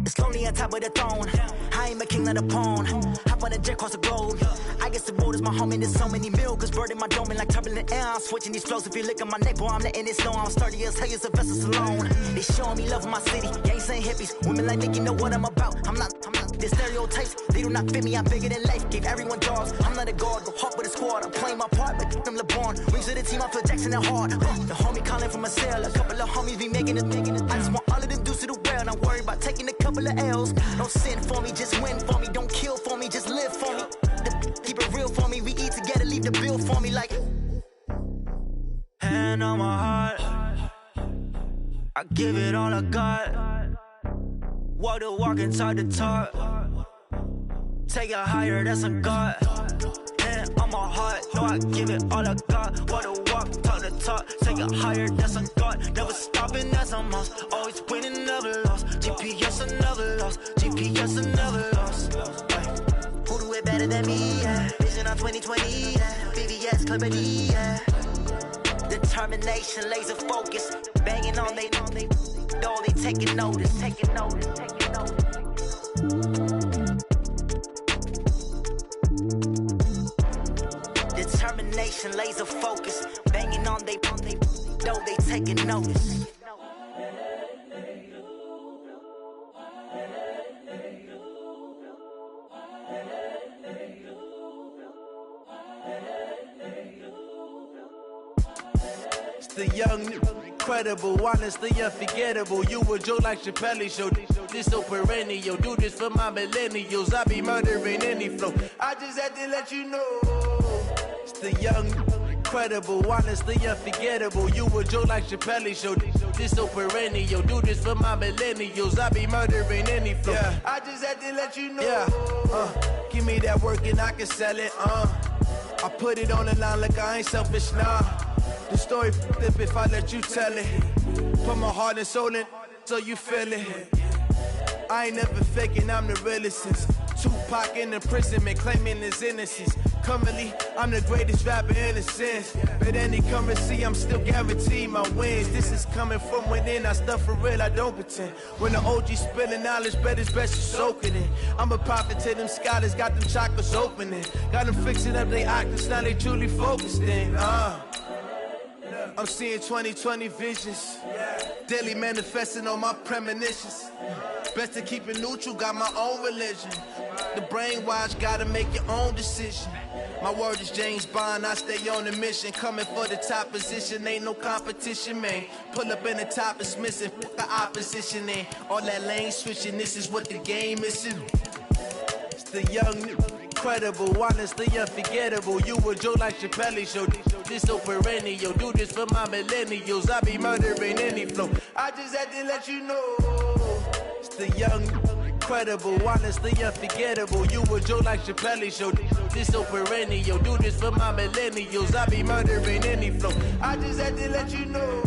It's lonely on top of the throne. I ain't a king, not a pawn. Hop on a jet across the globe. I guess the road is my home and there's so many milkers burning my dome and like turbulent air. I'm switching these flows. If you look at my neck, boy, I'm letting it slow. I'm sturdy as hell, a vessel alone. They showing me love in my city. Gangs ain't hippies. Women like Nick, you know what I'm about. I'm not. The stereotypes, they do not fit me. I'm bigger than life. Gave everyone jobs. I'm not a guard, go hard with a squad. I'm playing my part, but them LeBron. Rings to the team, I feel Jackson and hard. The homie calling from a cell. A couple of homies be making it. I just want all of them dudes to do well. Not worry about taking a couple of L's. Don't sin for me, just win for me. Don't kill for me, just live for me. Keep it real for me. We eat together, leave the bill for me like. Hand on my heart, I give it all I got. Walk the walk and talk the talk. Take it higher, that's a God. Hand on my heart, no, I give it all I got. Walk the walk, talk the talk. Take it higher, that's a God. Never stopping, that's a must. Always winning, never lost. GPS, I never lost. GPS, I never lost. Who do it better than me? Yeah. Vision on 2020. Yeah. VVS, Clippity. Yeah. Determination, laser focus. Banging on they. No, they taking notice. Determination, laser focus. Banging on they. No, they taking notice. The young, incredible, honestly unforgettable. You a joke like Chappelle show. This so perennial. Do this for my millennials. I be murdering any flow. I just had to let you know. It's the young, incredible, honestly unforgettable. You a joke like Chappelle show. This so perennial. Do this for my millennials. I be murdering any flow. Yeah. I just had to let you know. Yeah. Give me that work and I can sell it. I put it on the line like I ain't selfish, nah. The story flip if I let you tell it. Put my heart and soul in so you feel it. I ain't never faking, I'm the realest since Tupac in imprisonment, claiming his innocence. Currently, I'm the greatest rapper in a sense. But any currency, I'm still guaranteed my wins. This is coming from within, I stuff for real, I don't pretend. When the OG spilling knowledge, bet it's best you soak it in. I'm a prophet to them scholars, got them chakras opening. Got them fixing up their octaves, now they truly focused in. I'm seeing 2020 visions. Daily manifesting on my premonitions. Best to keep it neutral, got my own religion. The brainwash, gotta make your own decision. My word is James Bond, I stay on the mission. Coming for the top position, ain't no competition, man. Pull up in the top, it's missing, put the opposition in. All that lane switching, this is what the game is. It's the young, incredible, honestly unforgettable. You a joke like Chappelle show. This so perennial. Do this for my millennials. I be murdering any flow. I just had to let you know. It's the young, incredible, honestly unforgettable. You a joke like Chappelle show. This so perennial. Do this for my millennials. I be murdering any flow. I just had to let you know.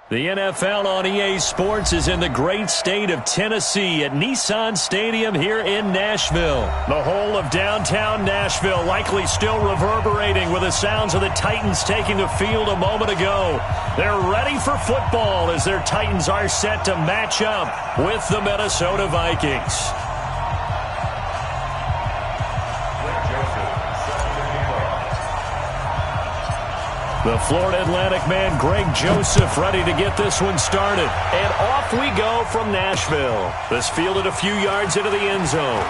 The NFL on EA Sports is in the great state of Tennessee at Nissan Stadium here in Nashville. The whole of downtown Nashville likely still reverberating with the sounds of the Titans taking the field a moment ago. They're ready for football as their Titans are set to match up with the Minnesota Vikings. The Florida Atlantic man, Greg Joseph, ready to get this one started. And off we go from Nashville. This fielded a few yards into the end zone.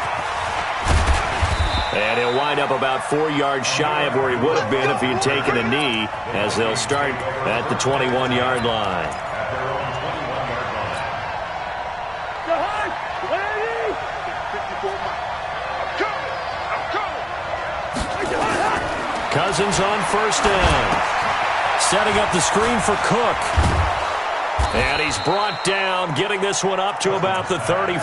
And he'll wind up about 4 yards shy of where he would have been if he had taken a knee, as they'll start at the 21-yard line. Cousins on first down. Setting up the screen for Cook. And he's brought down, getting this one up to about the 35.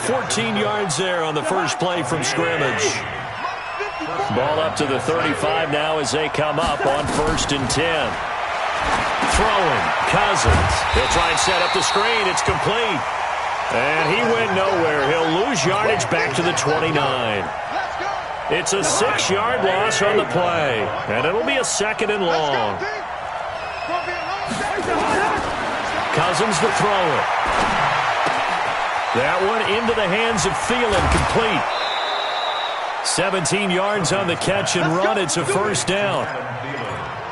14 yards there on the first play from scrimmage. Ball up to the 35 now as they come up on 1st and 10. Throwing, Cousins. He'll try and set up the screen. It's complete. And he went nowhere. He'll lose yardage back to the 29. It's a 6-yard loss on the play, and it'll be a 2nd and long. Cousins to throw it. That one into the hands of Thielen, complete. 17 yards on the catch and run. It's a first down.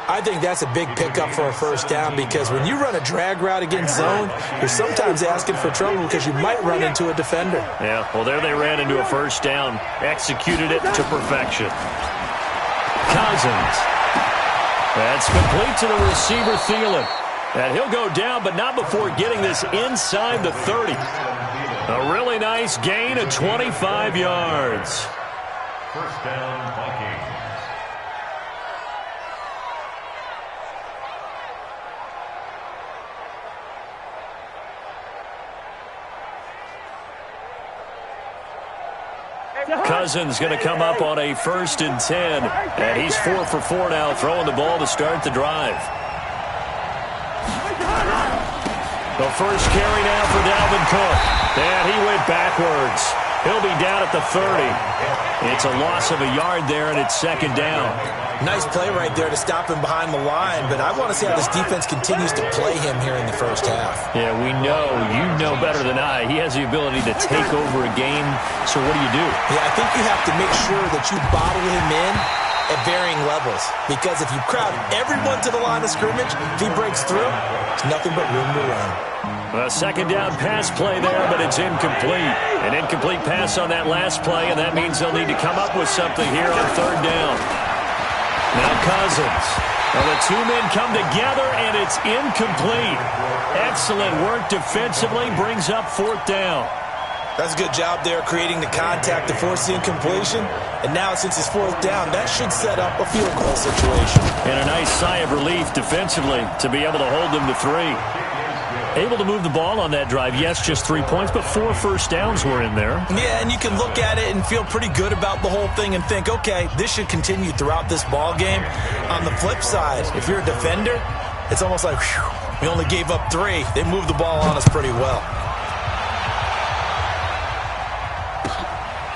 I think that's a big pickup for a first down, because when you run a drag route against zone, you're sometimes asking for trouble because you might run into a defender. Yeah, well, there they ran into a first down. Executed it to perfection. Cousins. That's complete to the receiver, Thielen. And he'll go down, but not before getting this inside the 30. A really nice gain of 25 yards. First down, Vikings. Cousins going to come up on a 1st and 10, and he's 4 for 4 now, throwing the ball to start the drive. The first carry now for Dalvin Cook, and he went backwards. He'll be down at the 30. It's a loss of a yard there, and it's 2nd down. Nice play right there to stop him behind the line, but I want to see how this defense continues to play him here in the first half. Yeah, we know. You know better than I. He has the ability to take over a game, so what do? Yeah, I think you have to make sure that you bottle him in at varying levels, because if you crowd everyone to the line of scrimmage, if he breaks through, there's nothing but room to run. A 2nd down pass play there, but it's incomplete. An incomplete pass on that last play, and that means they'll need to come up with something here on 3rd down. Now Cousins. Well, the two men come together, and it's incomplete. Excellent work defensively, brings up 4th down. That's a good job there, creating the contact to force the incompletion. And now, since it's 4th down, that should set up a field goal situation. And a nice sigh of relief defensively to be able to hold them to 3. Able to move the ball on that drive. Yes, just 3 points, but 4 first downs were in there. Yeah, and you can look at it and feel pretty good about the whole thing and think, okay, this should continue throughout this ball game. On the flip side, if you're a defender, it's almost like, whew, we only gave up 3. They moved the ball on us pretty well.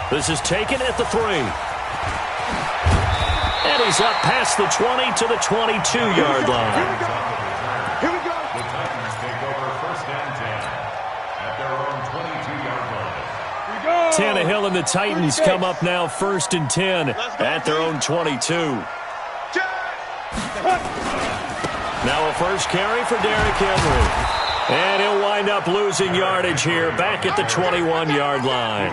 This is taken at the 3. And he's up past the 20 to the 22-yard line. Here we go. The Titans take over 1st and 10 at their own 22-yard line. Tannehill and the Titans come up now 1st and 10 at their own 22. Now a first carry for Derrick Henry. And he'll wind up losing yardage here back at the 21-yard line.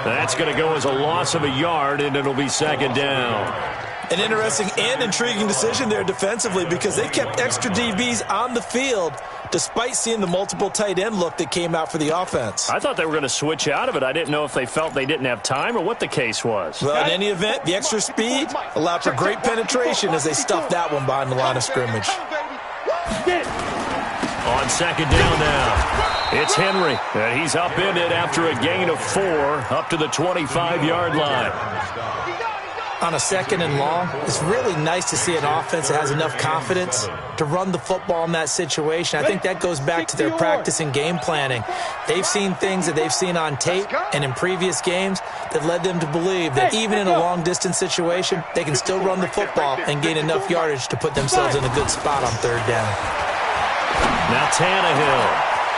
That's going to go as a loss of a yard, and it'll be 2nd down. An interesting and intriguing decision there defensively, because they kept extra DBs on the field despite seeing the multiple tight end look that came out for the offense. I thought they were going to switch out of it. I didn't know if they felt they didn't have time or what the case was. Well, in any event, the extra speed allowed for great penetration as they stuffed that one behind the line of scrimmage. On 2nd down now, it's Henry, and he's upended after a gain of 4 up to the 25-yard line. On a 2nd and long, it's really nice to see an offense that has enough confidence to run the football in that situation. I think that goes back to their practice and game planning. They've seen things that they've seen on tape and in previous games that led them to believe that even in a long-distance situation, they can still run the football and gain enough yardage to put themselves in a good spot on 3rd down. Now Tannehill,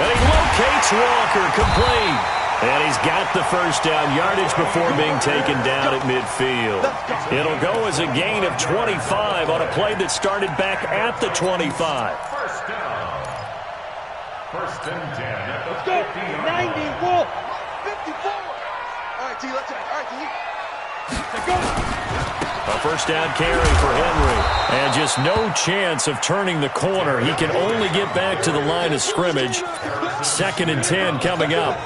and he locates Walker, complete. And he's got the first down yardage before being taken down at midfield. It'll go as a gain of 25 on a play that started back at the 25. First down. 1st and 10 at the 50-yard line. 54. All right, T, let's go. All right, T. A first down carry for Henry. And just no chance of turning the corner. He can only get back to the line of scrimmage. 2nd and 10 coming up.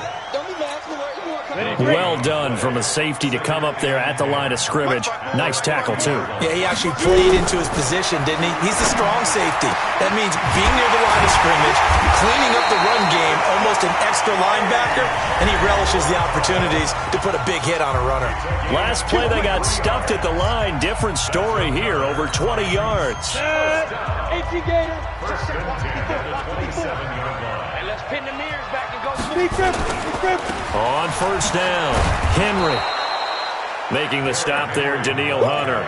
Well done from a safety to come up there at the line of scrimmage. Nice tackle, too. Yeah, he actually played into his position, didn't he? He's the strong safety. That means being near the line of scrimmage, cleaning up the run game, almost an extra linebacker, and he relishes the opportunities to put a big hit on a runner. Last play, they got stuffed at the line. Different story here, over 20 yards. First and 10 at the 27-yard line. Let's pin the mirrors back and go. On first down, Henry making the stop there, Daniil Hunter.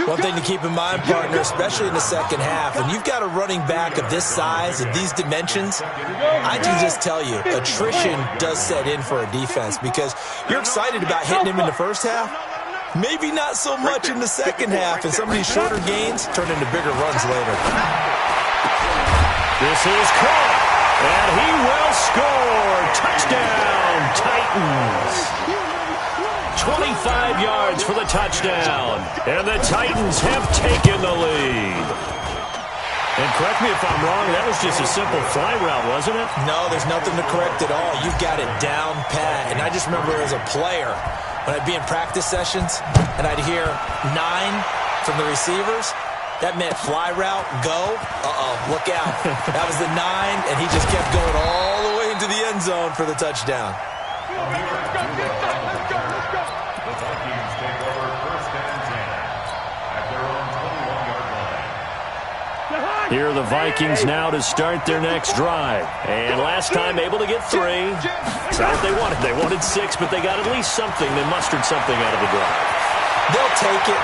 One thing to keep in mind, partner, especially in the second half, when you've got a running back of this size, of these dimensions, I can just tell you, attrition does set in for a defense because you're excited about hitting him in the first half. Maybe not so much in the second half, and some of these shorter gains turn into bigger runs later. This is caught, and he will score. Touchdown, Titans. 25 yards for the touchdown, and the Titans have taken the lead. And correct me if I'm wrong, that was just a simple fly route, wasn't it? No, there's nothing to correct at all. You've got it down pat. And I just remember as a player, when I'd be in practice sessions and I'd hear 9 from the receivers, that meant fly route, go. Look out. That was the 9, and he just kept going all the way into the end zone for the touchdown. The Vikings take over first and 10 at their own 21-yard line. Here are the Vikings now to start their next drive. And last time able to get 3. That's not what they wanted. They wanted 6, but they got at least something. They mustered something out of the drive. They'll take it.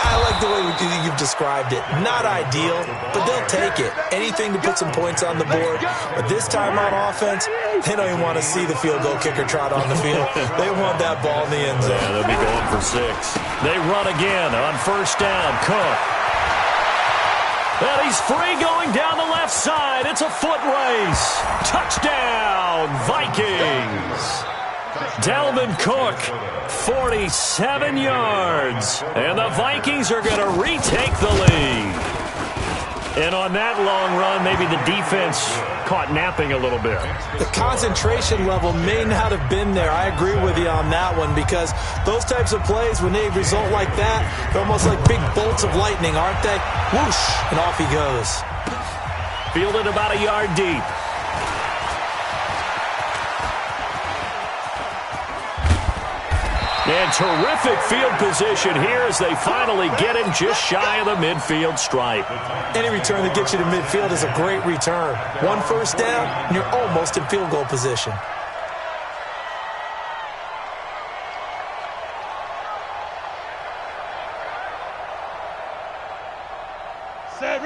I like the way you've described it. Not ideal, but they'll take it. Anything to put some points on the board. But this time on offense, they don't even want to see the field goal kicker trot on the field. They want that ball in the end zone. Yeah, they'll be going for 6. They run again on first down. Cook. And he's free going down the left side. It's a foot race. Touchdown, Vikings. Dalvin Cook, 47 yards. And the Vikings are going to retake the lead. And on that long run, maybe the defense caught napping a little bit. The concentration level may not have been there. I agree with you on that one because those types of plays, when they result like that, they're almost like big bolts of lightning, aren't they? Whoosh, and off he goes. Fielded about a yard deep. And terrific field position here as they finally get him just shy of the midfield stripe. Any return that gets you to midfield is a great return. 1 first down, and you're almost in field goal position.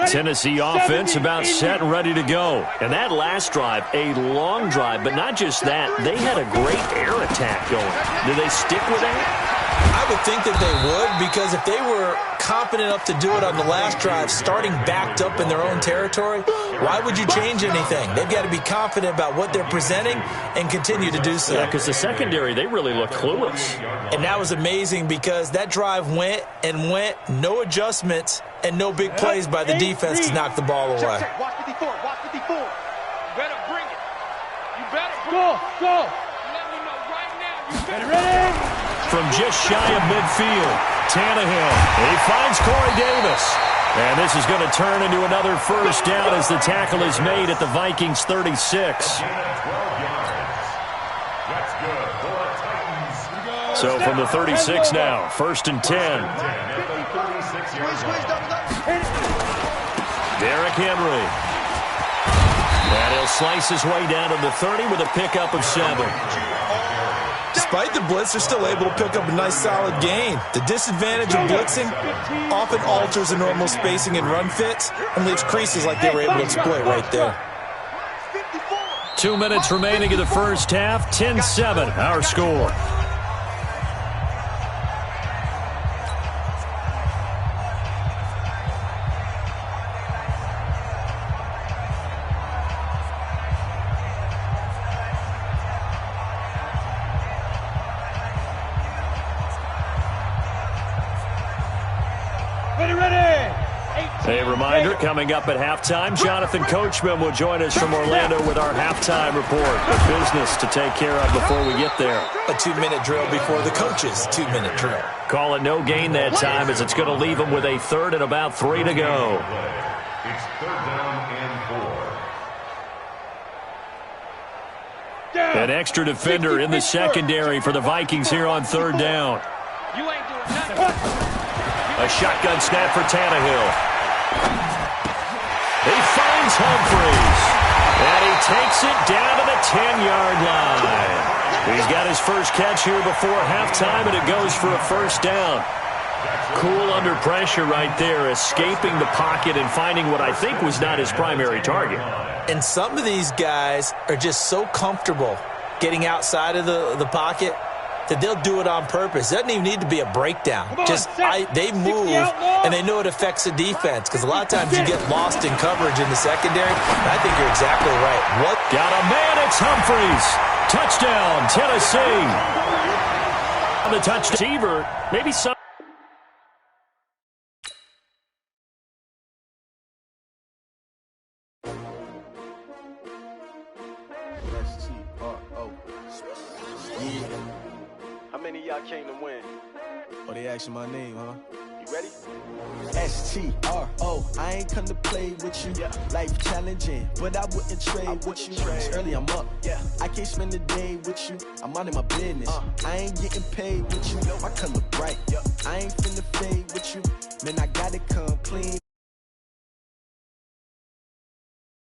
Tennessee offense about set and ready to go. And that last drive, a long drive, but not just that. They had a great air attack going. Did they stick with that? I would think that they would because if they were confident enough to do it on the last drive, starting backed up in their own territory, why would you change anything? They've got to be confident about what they're presenting and continue to do so. Yeah, because the secondary, they really looked clueless. And that was amazing because that drive went and went, no adjustments, and no big plays by the defense to knock the ball away. Watch 54. Watch 54. You better bring it. You better go. Let me know right now. You better ready. From just shy of midfield, Tannehill. He finds Corey Davis. And this is going to turn into another first down as the tackle is made at the Vikings 36. So from the 36 now, first and 10. Derrick Henry. And he'll slice his way down to the 30 with a pickup of 7. Despite the blitz, they're still able to pick up a nice solid gain. The disadvantage of blitzing often alters the normal spacing and run fits and leaves creases like they were able to exploit right there. 2 minutes remaining in the first half, 10-7 our score. reminder, coming up at halftime, Jonathan Coachman will join us from Orlando with our halftime report. The business to take care of before we get there. A 2-minute drill before the coach's 2-minute drill. Call it no gain that time as it's going to leave them with a third and about 3 to go. It's third down and 4. An extra defender in the secondary for the Vikings here on third down. You ain't doing nothing. A shotgun snap for Tannehill. He finds Humphries. And he takes it down to the 10-yard line. He's got his first catch here before halftime, and it goes for a first down. Cool under pressure right there, escaping the pocket and finding what I think was not his primary target. And some of these guys are just so comfortable getting outside of the pocket that they'll do it on purpose. It doesn't even need to be a breakdown. They move, and they know it affects the defense, because a lot of times you get lost in coverage in the secondary. And I think you're exactly right. Got a man, it's Humphries. Touchdown, Tennessee. On the touch receiver, maybe some. How many of y'all came to win? Oh, they asking my name, huh? You ready? S-T-R-O, I ain't come to play with you. Yeah. Life challenging, but I wouldn't trade with you. It's early, I'm up. Yeah. I can't spend the day with you. I'm minding my business. I ain't getting paid with you. My color bright. Yeah. I ain't finna fade with you. Man, I gotta come clean.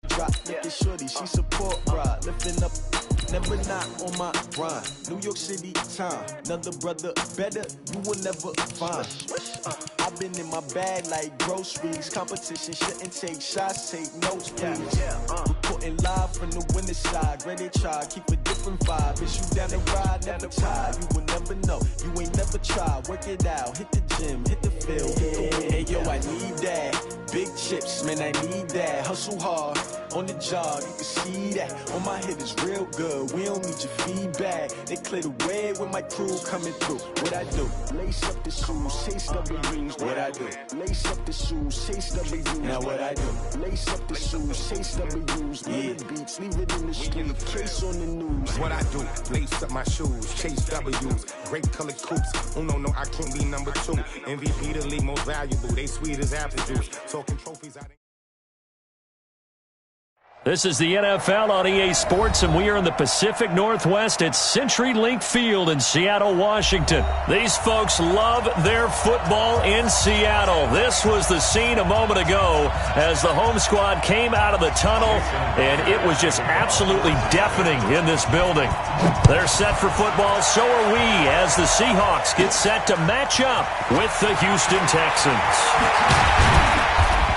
Drop, look at shorty, she support ride. Lifting up, never not on my grind. New York City time, another brother better, you will never find. I've been in my bag like groceries. Competition shouldn't take shots, take notes, please. Reporting live from the winning side. Ready to try, keep a different vibe. Is you down the ride, never tired. You will never know, you ain't never tried. Work it out, hit the gym, hit the field, hit the win. Hey yo, I need that. Big chips, man, I need that. Hustle hard, on the job, you can see that. On my head is real good, we don't need your feedback. They clear the way with my crew coming through. What I do? Lace up the shoes, chase W's. What I do? Lace up the shoes, chase W's. Now what I do? Lace up the shoes, chase W's. Yeah. Beats, leave it in the street, case on the news. What I do? Lace up my shoes, chase W's. Great colored coops. Oh no, I can't be number 2. MVP the league most valuable. They sweet as apple juice. Talking trophies out. This is the NFL on EA Sports, and we are in the Pacific Northwest at CenturyLink Field in Seattle, Washington. These folks love their football in Seattle. This was the scene a moment ago as the home squad came out of the tunnel, and it was just absolutely deafening in this building. They're set for football, so are we, as the Seahawks get set to match up with the Houston Texans.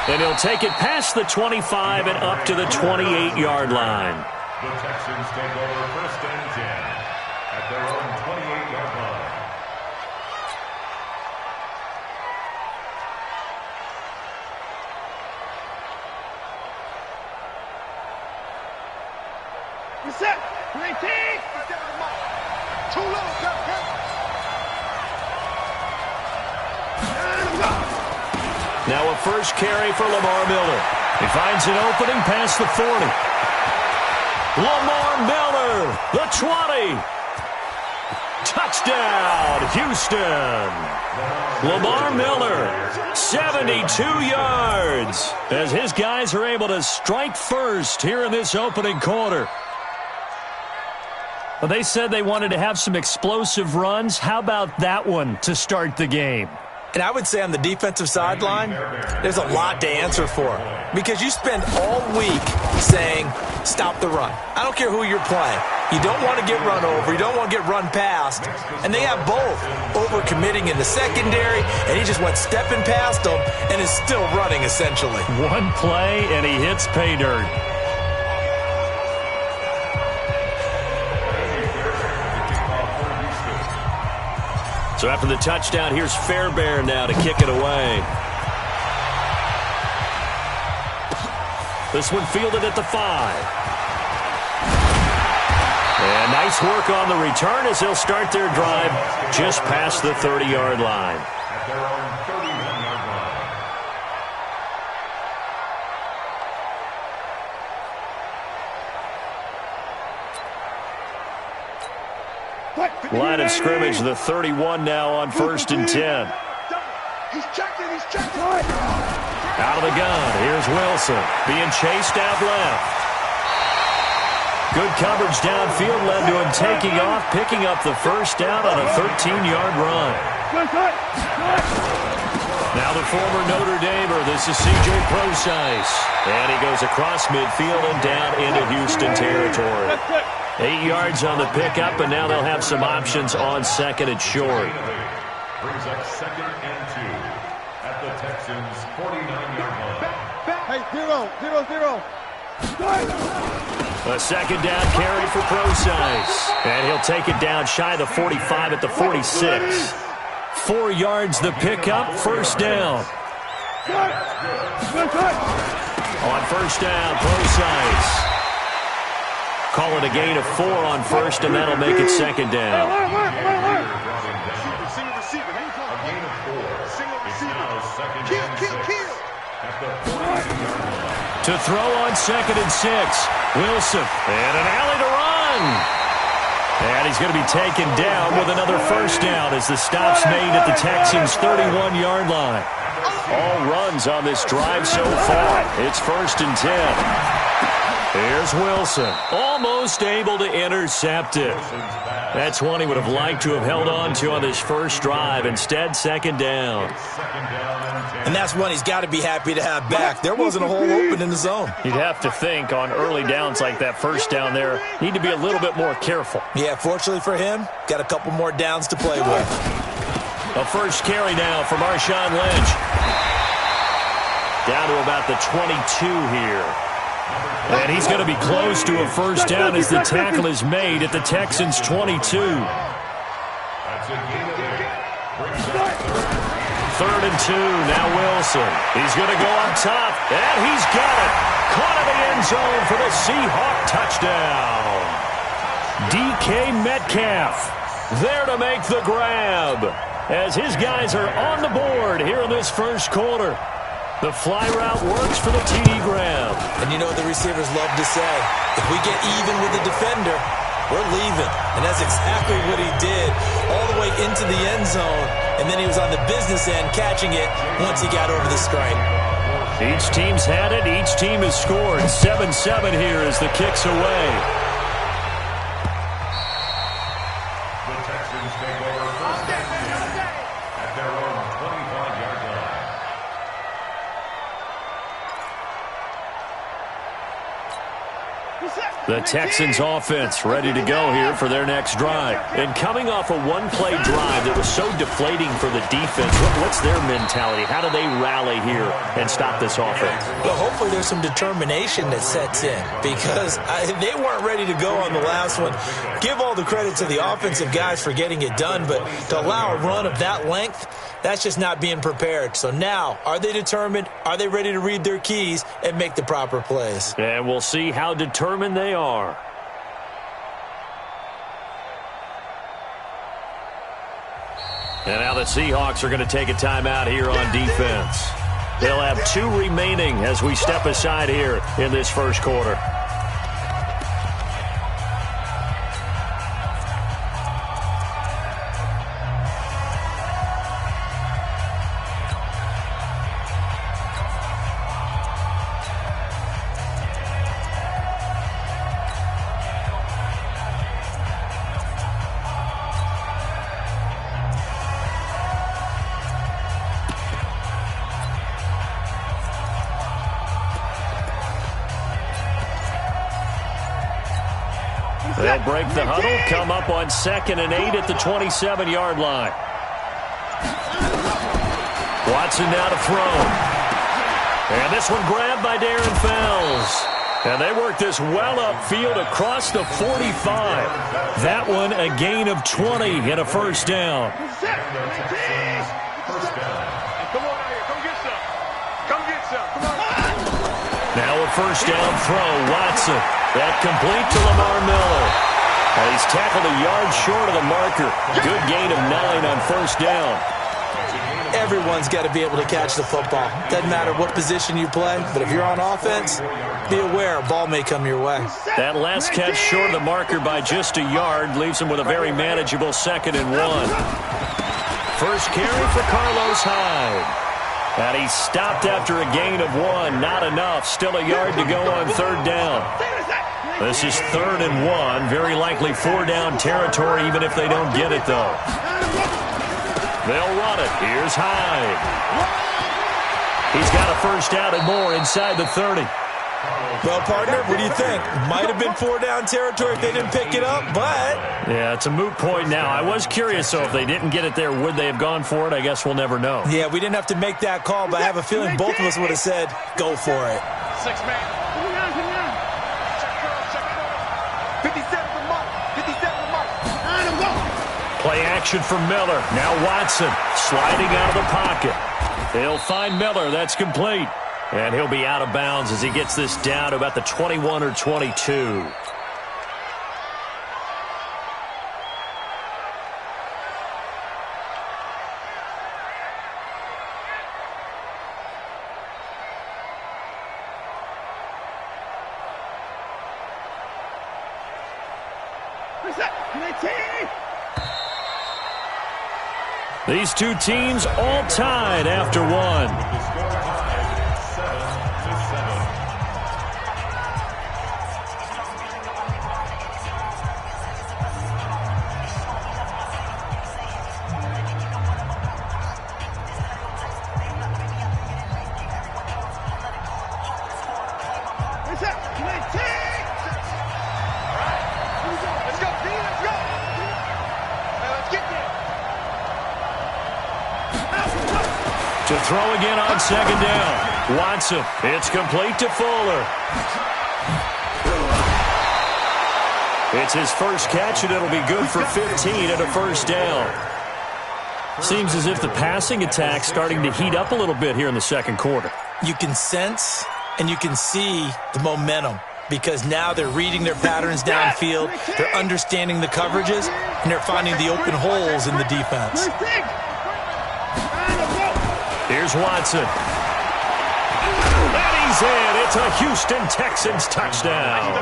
And he'll take it past the 25 and up to the 28-yard line. The Texans take over first and 10 at their own 28-yard line. You set. 19. Too low, Captain. Now a first carry for Lamar Miller. He finds an opening past the 40. Lamar Miller, the 20. Touchdown, Houston. Lamar Miller, 72 yards, as his guys are able to strike first here in this opening quarter. Well, they said they wanted to have some explosive runs. How about that one to start the game? And I would say on the defensive sideline, there's a lot to answer for. Because you spend all week saying, stop the run. I don't care who you're playing. You don't want to get run over. You don't want to get run past. And they have both. Overcommitting in the secondary, and he just went stepping past them and is still running, essentially. One play, and he hits pay dirt. So after the touchdown, here's Fairbairn now to kick it away. This one fielded at the 5. And nice work on the return as they'll start their drive just past the 30-yard line. At their own 31-yard line. Line of scrimmage, the 31 now on 1st and 10. He's checking. Out of the gun, here's Wilson, being chased out left. Good coverage downfield led to him taking off, picking up the first down on a 13-yard run. Now the former Notre Damer, this is C.J. Procise. And he goes across midfield and down into Houston territory. 8 yards on the pickup, and now they'll have some options on 2nd and short. Brings up 2nd and 2 at the Texans' 49-yard line. Hey, 0. A 2nd down carry for Procise. And he'll take it down shy of the 45 at the 46. 4 yards the pickup, 1st down. On 1st down, Procise. Call it a gain of 4 on 1st, and that'll make it 2nd down. Single receiver. A gain of 4. It's now 2nd and 6 at the 42-yard line. To throw on 2nd and 6. Wilson, and an alley to run. And he's going to be taken down with another 1st down as the stop's made at the Texans' 31-yard line. All runs on this drive so far. It's 1st and 10. Here's Wilson, almost able to intercept it. That's one he would have liked to have held on to on this first drive. Instead, 2nd down. And that's one he's got to be happy to have back. There wasn't a hole open in the zone. You'd have to think on early downs like that 1st down there, need to be a little bit more careful. Yeah, fortunately for him, got a couple more downs to play with. A 1st carry now for Marshawn Lynch. Down to about the 22 here. And he's going to be close to a 1st down as the tackle is made at the Texans' 22. That's a gain of 8. 3rd and 2, now Wilson. He's going to go up top, and he's got it. Caught in the end zone for the Seahawk touchdown. DK Metcalf there to make the grab as his guys are on the board here in this 1st quarter. The fly route works for the TD grab. And you know the receivers love to say, if we get even with the defender, we're leaving. And that's exactly what he did all the way into the end zone. And then he was on the business end catching it once he got over the stripe. Each team's had it. Each team has scored. 7-7 here as the kick's away. The Texans take over 1st and 10 at their own 25-yard line. The Texans offense ready to go here for their next drive. And coming off a one-play drive that was so deflating for the defense, what's their mentality? How do they rally here and stop this offense? Well, hopefully there's some determination that sets in because they weren't ready to go on the last one. Give all the credit to the offensive guys for getting it done, but to allow a run of that length, that's just not being prepared. So now, are they determined? Are they ready to read their keys and make the proper plays? And we'll see how determined they are. And now the Seahawks are going to take a timeout here on defense. They'll have 2 remaining as we step aside here in this 1st quarter. They'll break the huddle, come up on 2nd and 8 at the 27-yard line. Watson now to throw. And this one grabbed by Darren Fells. And they work this well upfield across the 45. That one a gain of 20 and a 1st down. Come on out here. Come get some. Come get some. Come on. Now a 1st down throw. Watson. That complete to Lamar Miller. And he's tackled a yard short of the marker. Good gain of 9 on 1st down. Everyone's got to be able to catch the football. Doesn't matter what position you play, but if you're on offense, be aware a ball may come your way. That last catch short of the marker by just a yard leaves him with a very manageable 2nd and 1. First carry for Carlos Hyde. And he stopped after a gain of 1. Not enough. Still a yard to go on 3rd down. This is 3rd and 1. Very likely 4-down territory, even if they don't get it, though. They'll run it. Here's Hyde. He's got a first down and more inside the 30. Well, partner, what do you think? Might have been 4-down territory if they didn't pick it up, but... Yeah, it's a moot point now. I was curious, though, if they didn't get it there, would they have gone for it? I guess we'll never know. Yeah, we didn't have to make that call, but I have a feeling both of us would have said, go for it. 6 man. 57 the mark. 57 the mark. Play action for Miller. Now Watson sliding out of the pocket. They'll find Miller. That's complete. And he'll be out of bounds as he gets this down to about the 21 or 22. These two teams all tied after 1. To throw again on 2nd down. Watson. It's complete to Fuller. It's his first catch, and it'll be good for 15 and a first down. Seems as if the passing attack's starting to heat up a little bit here in the 2nd quarter. You can sense and you can see the momentum because now they're reading their patterns downfield, they're understanding the coverages, and they're finding the open holes in the defense. Here's Watson. And he's in. It's a Houston Texans touchdown.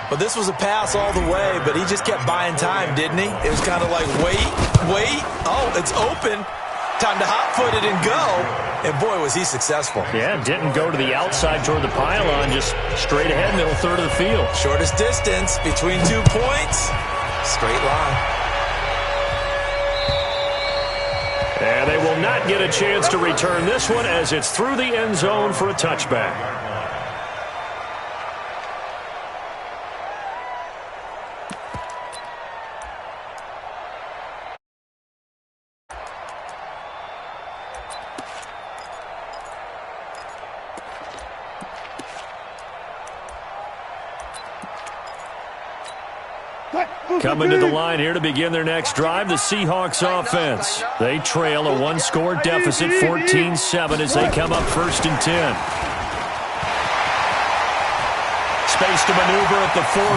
Well, this was a pass all the way, but he just kept buying time, didn't he? It was kind of like, wait. Oh, it's open. Time to hot-foot it and go. And, boy, was he successful. Yeah, didn't go to the outside toward the pylon, just straight ahead, middle third of the field. Shortest distance between 2 points. Straight line. And they will not get a chance to return this one as it's through the end zone for a touchback. Coming to the line here to begin their next drive, the Seahawks offense. They trail a 1-score deficit, 14-7, as they come up 1st and 10. Space to maneuver at the 40.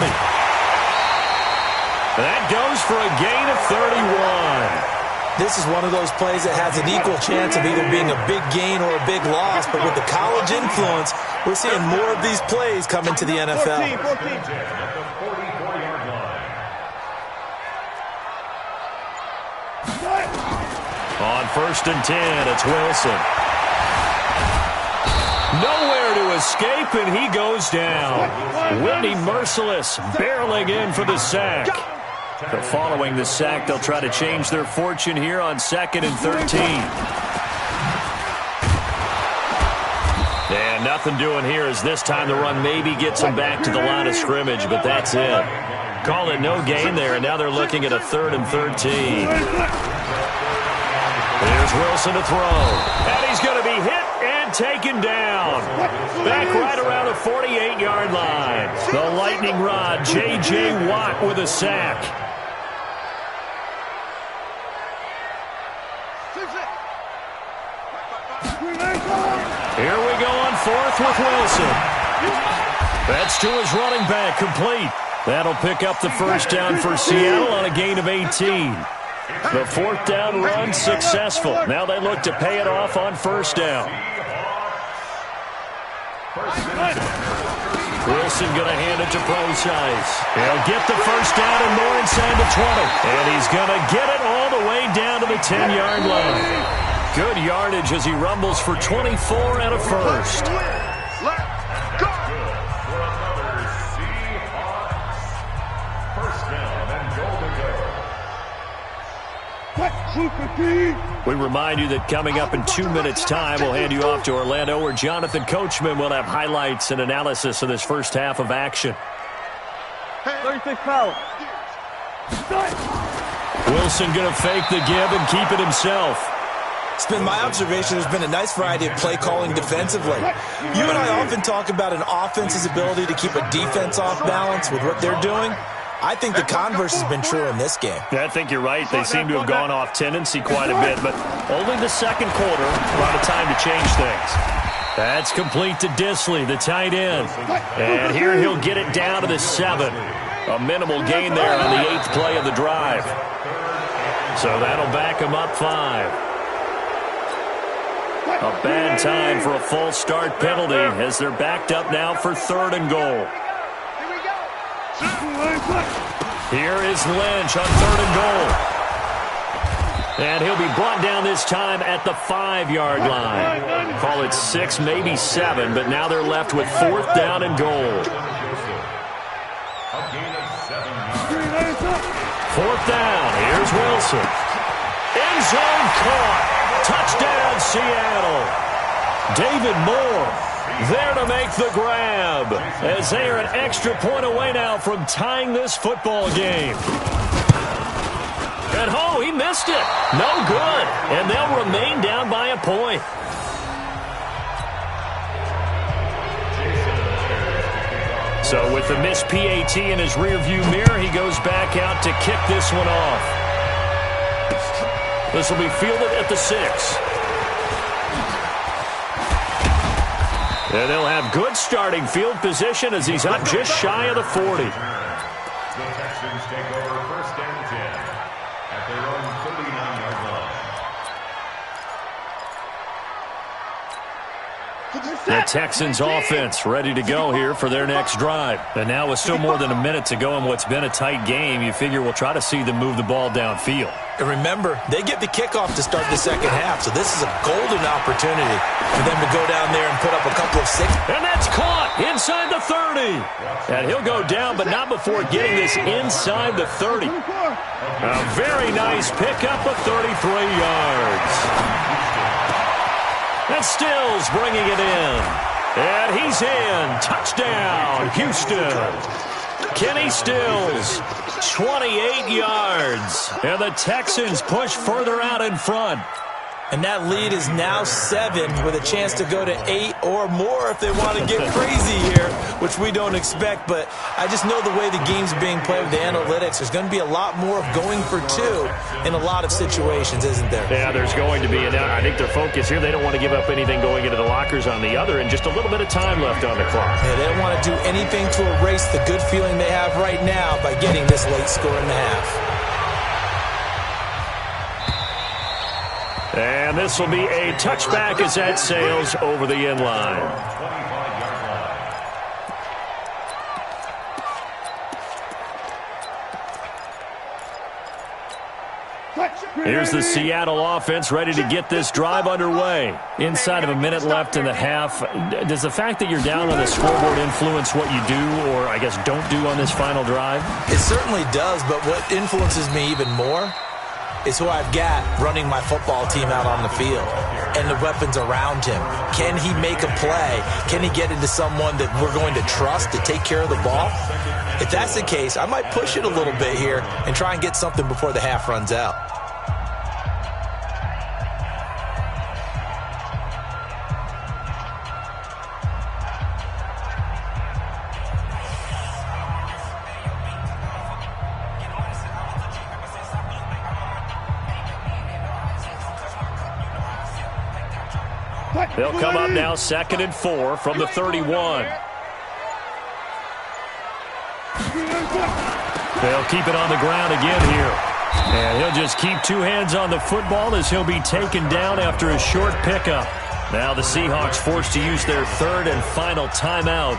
That goes for a gain of 31. This is one of those plays that has an equal chance of either being a big gain or a big loss, but with the college influence, we're seeing more of these plays come into the NFL. On 1st and 10, it's Wilson. Nowhere to escape, and he goes down. Whitney Merciless barreling in for the sack. But following the sack, they'll try to change their fortune here on 2nd and 13. And nothing doing here as this time the run maybe gets them back to the line of scrimmage, but that's it. Call it no gain there, and now they're looking at a 3rd and 13. Here's Wilson to throw. And he's going to be hit and taken down. Back right around the 48-yard line. The lightning rod, J.J. Watt with a sack. Here we go on 4th with Wilson. That's to his running back, complete. That'll pick up the first down for Seattle on a gain of 18. The fourth down run successful. Now they look to pay it off on first down. Wilson going to hand it to Procise. He'll get the first down and more inside the 20. And he's going to get it all the way down to the 10-yard line. Good yardage as he rumbles for 24 and a first. We remind you that coming up in 2 minutes' time, we'll hand you off to Orlando, where Jonathan Coachman will have highlights and analysis of this first half of action. 36 foul. Wilson going to fake the give and keep it himself. It's been my observation there's been a nice variety of play calling defensively. You and I often talk about an offense's ability to keep a defense off balance with what they're doing. I think the converse has been true in this game. Yeah, I think you're right. They seem to have gone off tendency quite a bit, but only the second quarter, a lot of time to change things. That's complete to Disley, the tight end. And here he'll get it down to the 7. A minimal gain there on the 8th play of the drive. So that'll back him up 5. A bad time for a false start penalty as they're backed up now for 3rd and goal. Here is Lynch on 3rd and goal. And he'll be brought down this time at the 5-yard line. Call it 6, maybe 7, but now they're left with 4th down and goal. 4th down. Here's Wilson. End zone caught. Touchdown, Seattle. David Moore there to make the grab as they are an extra point away now from tying this football game. And he missed it. No good. And they'll remain down by a point. So with the missed PAT in his rearview mirror, he goes back out to kick this one off. This will be fielded at the 6. And they'll have good starting field position as he's up just shy of the 40. The Texans take over 1st and 10 at their own 39-yard line. The Texans offense ready to go here for their next drive. And now with still more than a minute to go in what's been a tight game, you figure we'll try to see them move the ball downfield. And remember, they get the kickoff to start the second half, so this is a golden opportunity for them to go down there and put up a couple of 6. And that's caught inside the 30. And he'll go down, but not before getting this inside the 30. A very nice pickup of 33 yards. And Stills bringing it in. And he's in. Touchdown, Houston. Kenny Stills, 28 yards. And the Texans push further out in front. And that lead is now 7 with a chance to go to 8 or more if they want to get crazy here, which we don't expect. But I just know the way the game's being played with the analytics, there's going to be a lot more of going for 2 in a lot of situations, isn't there? Yeah, there's going to be. And I think their focus here, they don't want to give up anything going into the lockers on the other, and just a little bit of time left on the clock. Yeah, they don't want to do anything to erase the good feeling they have right now by getting this late score in the half. And this will be a touchback as that sails over the end line. Here's the Seattle offense ready to get this drive underway. Inside of a minute left in the half, does the fact that you're down on the scoreboard influence what you do or, I guess, don't do on this final drive? It certainly does, but what influences me even more is who I've got running my football team out on the field and the weapons around him. Can he make a play? Can he get into someone that we're going to trust to take care of the ball? If that's the case, I might push it a little bit here and try and get something before the half runs out. They'll come up now 2nd and 4 from the 31. They'll keep it on the ground again here. And he'll just keep two hands on the football as he'll be taken down after a short pickup. Now the Seahawks forced to use their third and final timeout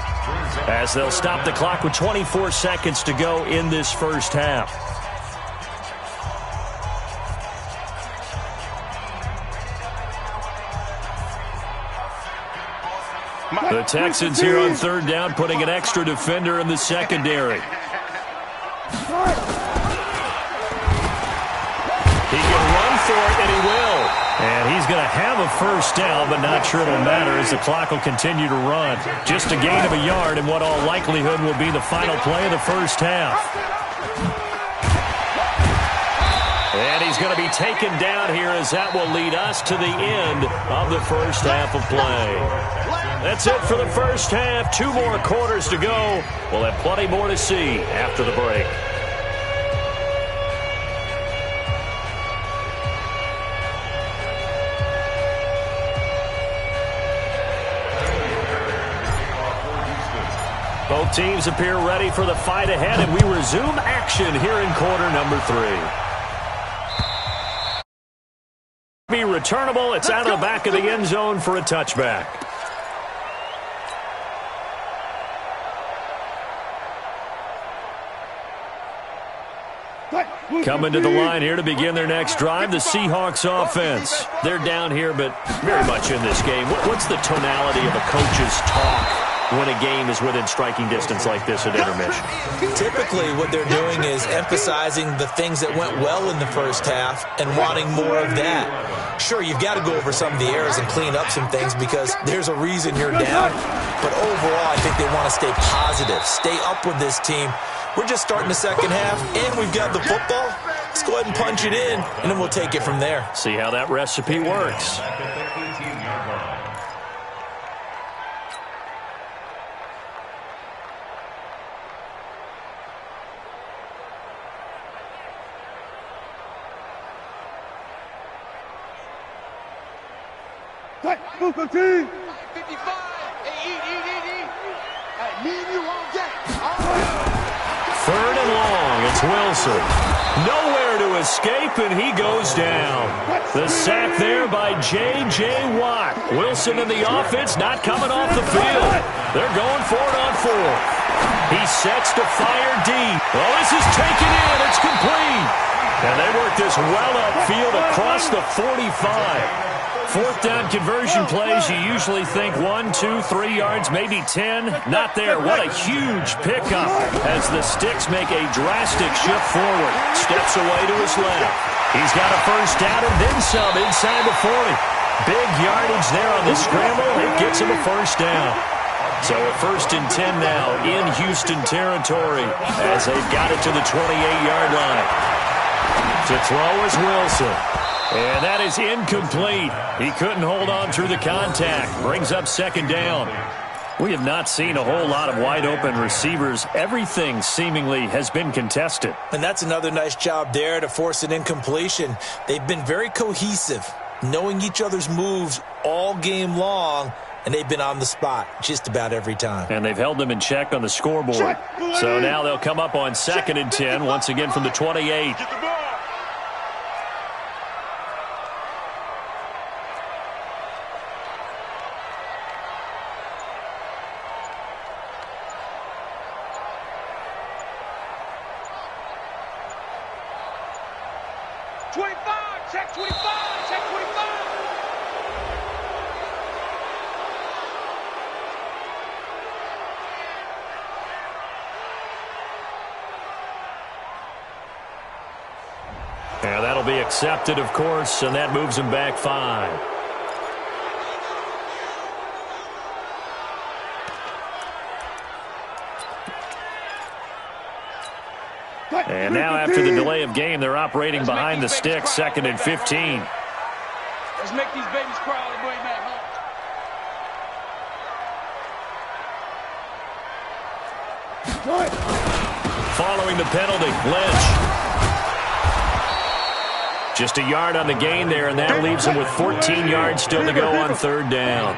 as they'll stop the clock with 24 seconds to go in this first half. The Texans here on third down, putting an extra defender in the secondary. He can run for it, and he will. And he's going to have a first down, but not sure it'll matter as the clock will continue to run. Just a gain of a yard in what all likelihood will be the final play of the first half. And he's going to be taken down here as that will lead us to the end of the first half of play. That's it for the first half. 2 more quarters to go. We'll have plenty more to see after the break. Both teams appear ready for the fight ahead, and we resume action here in quarter number 3. Be returnable. It's out of the back of the end zone for a touchback. Coming to the line here to begin their next drive, the Seahawks offense. They're down here, but very much in this game. What's the tonality of a coach's talk when a game is within striking distance like this at intermission? Typically, what they're doing is emphasizing the things that went well in the first half and wanting more of that. Sure, you've got to go over some of the errors and clean up some things because there's a reason you're down. But overall, I think they want to stay positive, stay up with this team. We're just starting the second half, and we've got the football. Let's go ahead and punch it in, and then we'll take it from there. See how that recipe works. Move 15. 55. Hey, eat. Hey, me and you all day. Third and long. It's Wilson. Nowhere to escape, and he goes down. The sack there by J.J. Watt. Wilson and the offense not coming off the field. They're going for it on 4. He sets to fire deep. Oh, this is taken in. It's complete. And they work this well upfield across the 45. Fourth down conversion plays, you usually think 1, 2, 3 yards, maybe 10. Not there. What a huge pickup as the Sticks make a drastic shift forward. Steps away to his left. He's got a first down and then some inside the 40. Big yardage there on the scramble. It gets him a first down. So a 1st and 10 now in Houston territory as they've got it to the 28-yard line. To throw is Wilson. And that is incomplete. He couldn't hold on through the contact. Brings up 2nd down. We have not seen a whole lot of wide-open receivers. Everything seemingly has been contested. And that's another nice job there to force an incompletion. They've been very cohesive, knowing each other's moves all game long, and they've been on the spot just about every time. And they've held them in check on the scoreboard. So now they'll come up on 2nd and 10, once again from the 28. Yeah, that'll be accepted, of course, and that moves him back 5. And now after the delay of game, they're operating behind the sticks, 2nd and 15. Let's make these babies cry all the way back home. Following the penalty, Lynch. Just a yard on the gain there, and that leaves him with 14 yards still to go on 3rd down.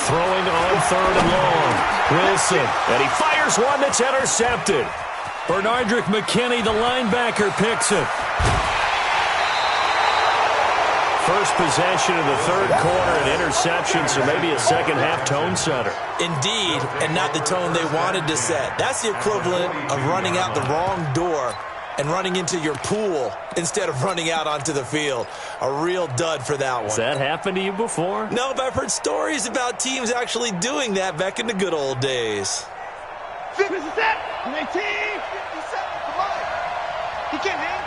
Throwing on 3rd and long. Wilson, and he fires one that's intercepted. Bernardrick McKinney, the linebacker, picks it. First possession of the third quarter, an interception, so maybe a second-half tone setter. Indeed, and not the tone they wanted to set. That's the equivalent of running out the wrong door and running into your pool instead of running out onto the field. A real dud for that one. Has that happened to you before? No, but I've heard stories about teams actually doing that back in the good old days. 57, 19, 57, come on. He can't hang.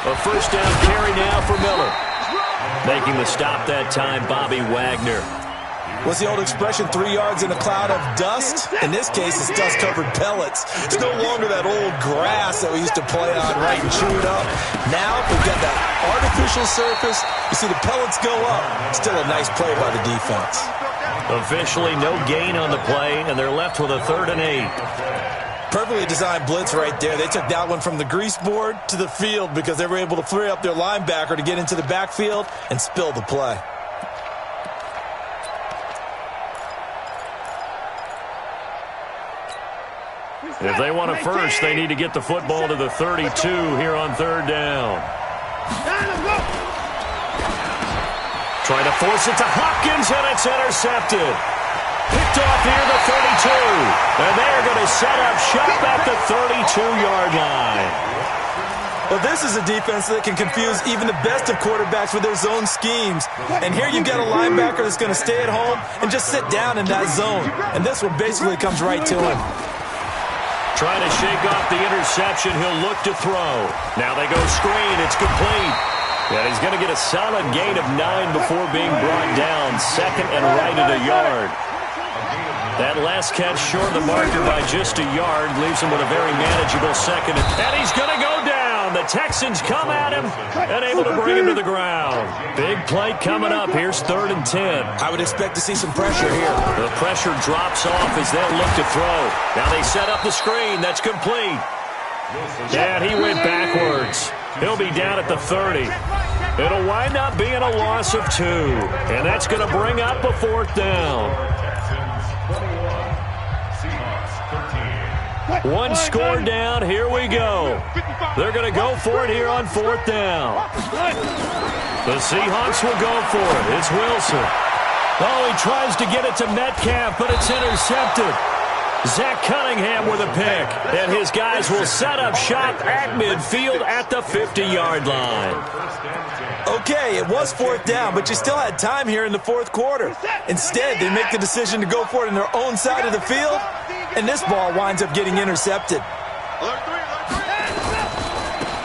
A first down carry now for Miller. Making the stop that time, Bobby Wagner. What's the old expression, 3 yards in a cloud of dust? In this case, it's dust-covered pellets. It's no longer that old grass that we used to play on, right, and chew it up. Now, we've got that artificial surface. You see the pellets go up. Still a nice play by the defense. Officially no gain on the play, and they're left with a 3rd and 8. Perfectly designed blitz right there. They took that one from the grease board to the field because they were able to free up their linebacker to get into the backfield and spill the play. If they want a first, they need to get the football to the 32 here on 3rd down. Trying to force it to Hopkins, and it's intercepted. Picked off near the 32. And they're going to set up shop at the 32-yard line. Well, this is a defense that can confuse even the best of quarterbacks with their zone schemes. And here you've got a linebacker that's going to stay at home and just sit down in that zone. And this one basically comes right to him. Trying to shake off the interception. He'll look to throw. Now they go screen. It's complete. And he's going to get a solid gain of 9 before being brought down. 2nd and right at a yard. That last catch short of the marker by just a yard leaves him with a very manageable 2nd. And he's going to go down. The Texans come at him and able to bring him to the ground. Big play coming up. Here's 3rd and 10. I would expect to see some pressure here. The pressure drops off as they'll look to throw. Now they set up the screen. That's complete. And he went backwards. He'll be down at the 30. It'll wind up being a loss of 2. And that's going to bring up a 4th down. One score down. Here we go. They're going to go for it here on 4th down. The Seahawks will go for it. It's Wilson. Oh, he tries to get it to Metcalf, but it's intercepted. Zach Cunningham with a pick. And his guys will set up shop at midfield at the 50-yard line. Okay, it was 4th down, but you still had time here in the 4th quarter. Instead, they make the decision to go for it in their own side of the field, and this ball winds up getting intercepted.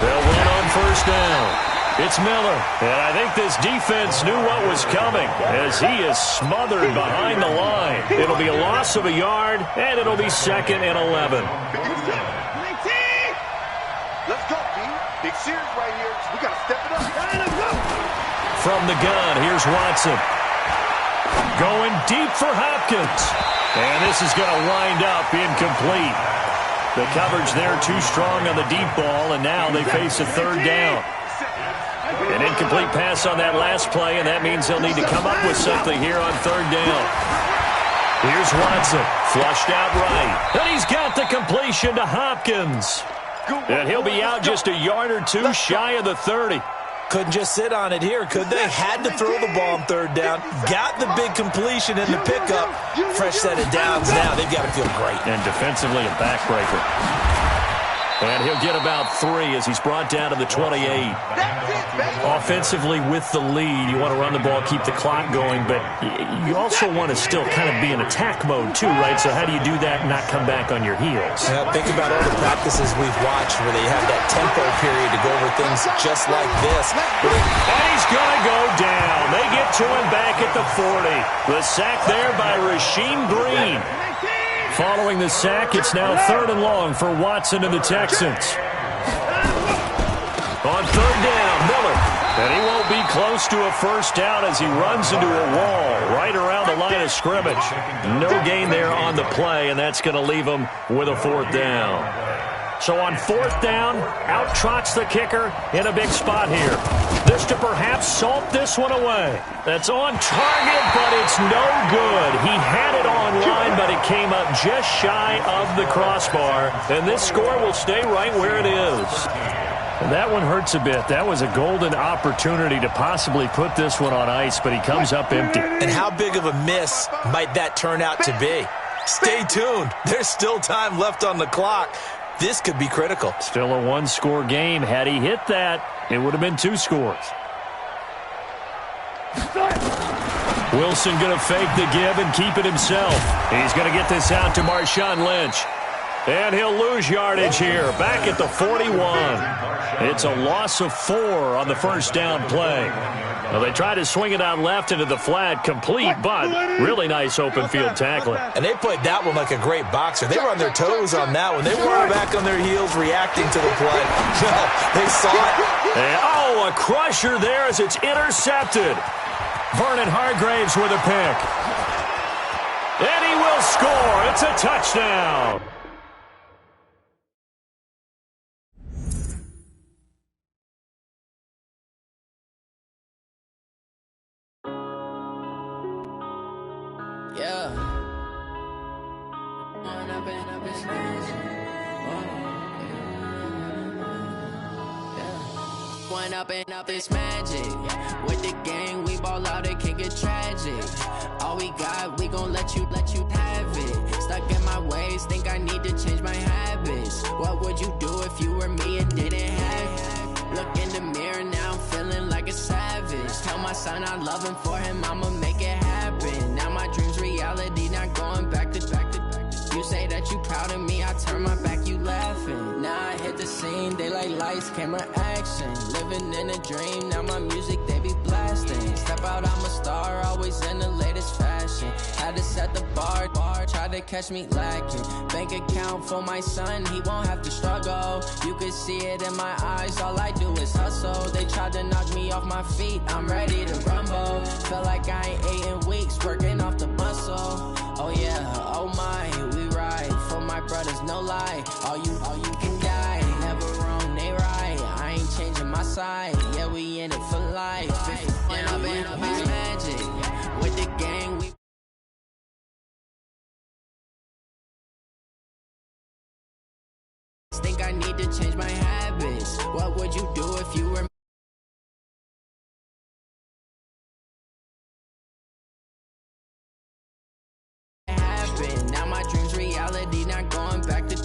They'll run on 1st down. It's Miller, and I think this defense knew what was coming as he is smothered behind the line. It'll be a loss of a yard, and it'll be 2nd and 11. Let's go, B. Big series right here. We got to step it up. From the gun, here's Watson. Going deep for Hopkins. And this is going to wind up incomplete. The coverage there too strong on the deep ball, and now they face a 3rd down. An incomplete pass on that last play, and that means they'll need to come up with something here on 3rd down. Here's Watson, flushed out right. And he's got the completion to Hopkins. And he'll be out just a yard or 2 shy of the 30. Couldn't just sit on it here, could they? Had to throw the ball on 3rd down. Got the big completion in the pickup. Fresh set of downs now. They've got to feel great. And defensively a backbreaker. And he'll get about 3 as he's brought down to the 28. Offensively with the lead, you want to run the ball, keep the clock going, but you also want to still kind of be in attack mode too, right? So how do you do that and not come back on your heels? Yeah, think about all the practices we've watched where they have that tempo period to go over things just like this. And he's going to go down. They get to him back at the 40. The sack there by Rasheem Green. Following the sack, it's now 3rd and long for Watson and the Texans. On 3rd down, Miller. And he won't be close to a 1st down as he runs into a wall right around the line of scrimmage. No gain there on the play, and that's going to leave him with a 4th down. So on 4th down, out trots the kicker in a big spot here. This to perhaps salt this one away. That's on target, but it's no good. He had it on line, but it came up just shy of the crossbar. And this score will stay right where it is. And that one hurts a bit. That was a golden opportunity to possibly put this one on ice, but he comes up empty. And how big of a miss might that turn out to be? Stay tuned. There's still time left on the clock. This could be critical. Still a one-score game. Had he hit that, it would have been 2 scores. Wilson going to fake the give and keep it himself. He's going to get this out to Marshawn Lynch. And he'll lose yardage here, back at the 41. It's a loss of 4 on the first down play. Well, they tried to swing it out left into the flat, complete, but really nice open field tackling. And they played that one like a great boxer. They were on their toes on that one. They weren't back on their heels reacting to the play. No, they saw it. And, a crusher there as it's intercepted. Vernon Hargraves with a pick. And he will score. It's a touchdown. Yeah. One up and up is magic. With the gang, we ball out, it can get tragic. All we got, we gon' let you have it. Stuck in my ways, think I need to change my habits. What would you do if you were me and didn't have it? Look in the mirror, now I'm feeling like a savage. Tell my son I love him, for him I'ma make it happen. Now my dream's reality, not going back to. You say that you proud of me, I turn my back, you laughing. Now I hit the scene, they like lights, camera, action. Living in a dream, now my music, they be blasting. Step out, I'm a star, always in the latest fashion. Had to set the bar, try to catch me lacking. Bank account for my son, he won't have to struggle. You can see it in my eyes, all I do is hustle. They tried to knock me off my feet, I'm ready to rumble. Felt like I ain't ate in weeks, working off the muscle. Oh yeah, oh my, we ride for my brothers, no lie. All you can die, never wrong, they right. I ain't changing my side, yeah, we in it for life. If up is magic, with the gang, we think I need to change my habits. What would you do if you were now my dream's reality, not going back to.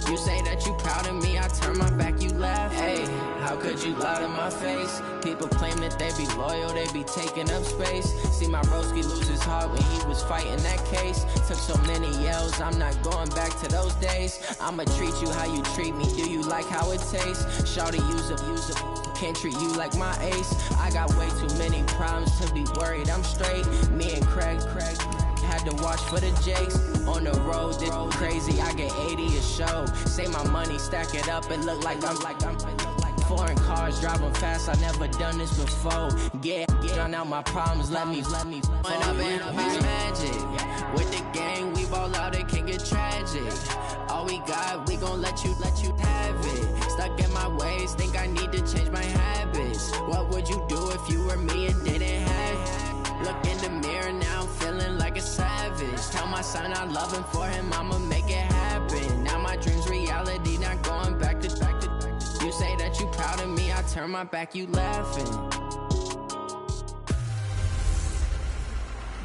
You say that you proud of me, I turn my back, you laugh. Hey, how could you lie to my face? People claim that they be loyal, they be taking up space. See my broski lose his heart when he was fighting that case. Took so many yells, I'm not going back to those days. I'ma treat you how you treat me, do you like how it tastes? Shawty, use a can't treat you like my ace. I got way too many problems to be worried, I'm straight. Me and Craig had to watch for the Jakes. On the road, this crazy, I get 80 a show. Say my money, stack it up, and look like I'm foreign cars, driving fast, I never done this before. Get on out my problems, let me One up and up is magic. With the gang, we ball out, it can get tragic. All we got, we gon' let you have it. Stuck in my ways, think I need to change my habits. What would you do if you were me and didn't have it? Look in the mirror, now I'm feeling like a savage. Tell my son I love him, for him I'ma make it happen. Now my dream's reality, not going back to. You say that you proud of me, I turn my back, you laughing.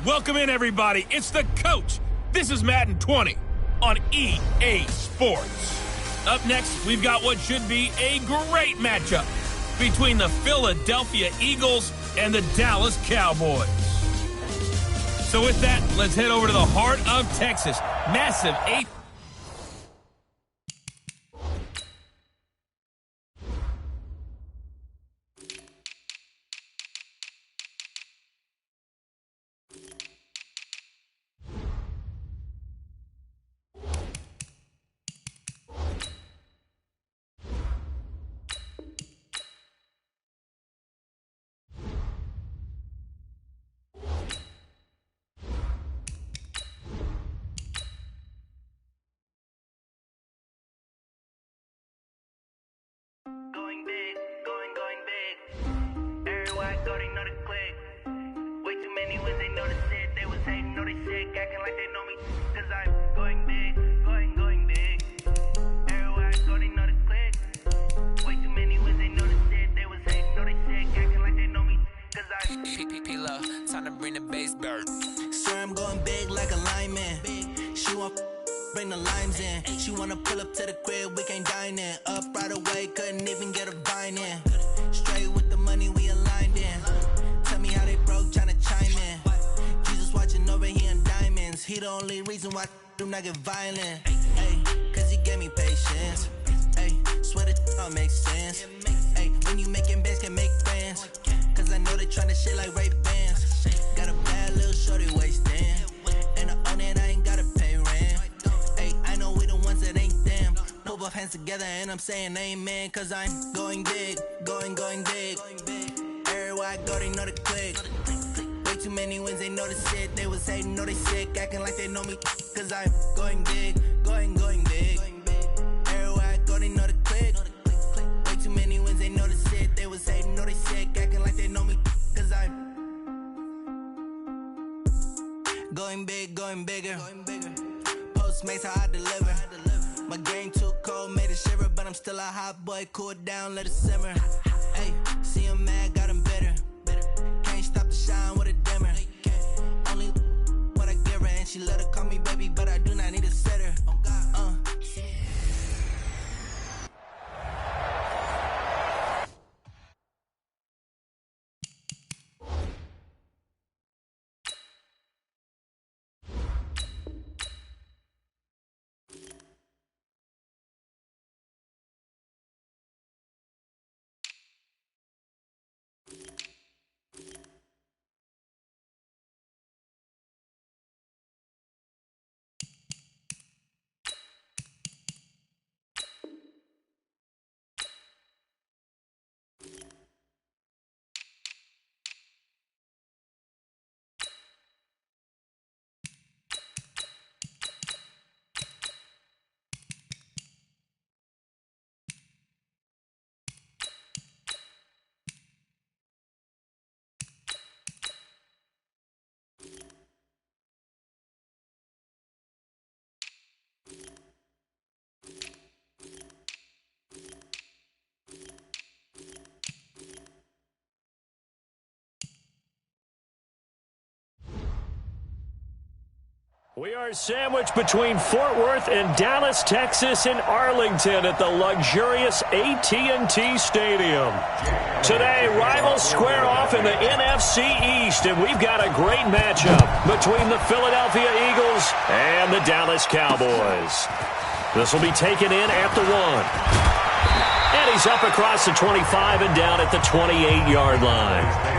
Welcome in, everybody. It's the coach. This is Madden 20 on EA Sports. Up next, we've got what should be a great matchup between the Philadelphia Eagles and the Dallas Cowboys. So with that, let's head over to the heart of Texas. Massive 8. Time to bring the bass back. Sir, I'm going big like a lineman. She want bring the limes in. She wanna pull up to the crib, we can't dine in. Up right away, couldn't even get a vine in. Straight with the money we aligned in. Tell me how they broke, tryna chime in. Jesus watching over here in diamonds. He the only reason why do not get violent. Ay, cause he gave me patience. Ay, swear that all makes sense. Ay, when you making bands, can make friends. Cause I know they tryna shit like Ray-Bans. Got a bad little shorty wasting. And I own it, I ain't gotta pay rent. Ay, I know we the ones that ain't them. Pull both hands together and I'm saying amen. Cause I'm going big, going big. Everywhere I go, they know the click. Way too many wins, they know the shit. They was hating, know they sick, acting like they know me. Cause I'm going big, going big. Everywhere I go, they know the click. Way too many wins, they know the shit. They was hating, know they sick, acting like they know me. Cause I'm going big, going bigger. Postmates how I deliver. My game too cold, made it shiver. But I'm still a hot boy, cool it down, let it simmer. Hey, see him mad, got him bitter. Can't stop the shine with a dimmer. Only what I give her, and she let her call me baby, but I do not need a sitter. We are sandwiched between Fort Worth and Dallas, Texas, and Arlington at the luxurious AT&T Stadium. Today, rivals square off in the NFC East, and we've got a great matchup between the Philadelphia Eagles and the Dallas Cowboys. This will be taken in at the 1. And he's up across the 25 and down at the 28-yard line.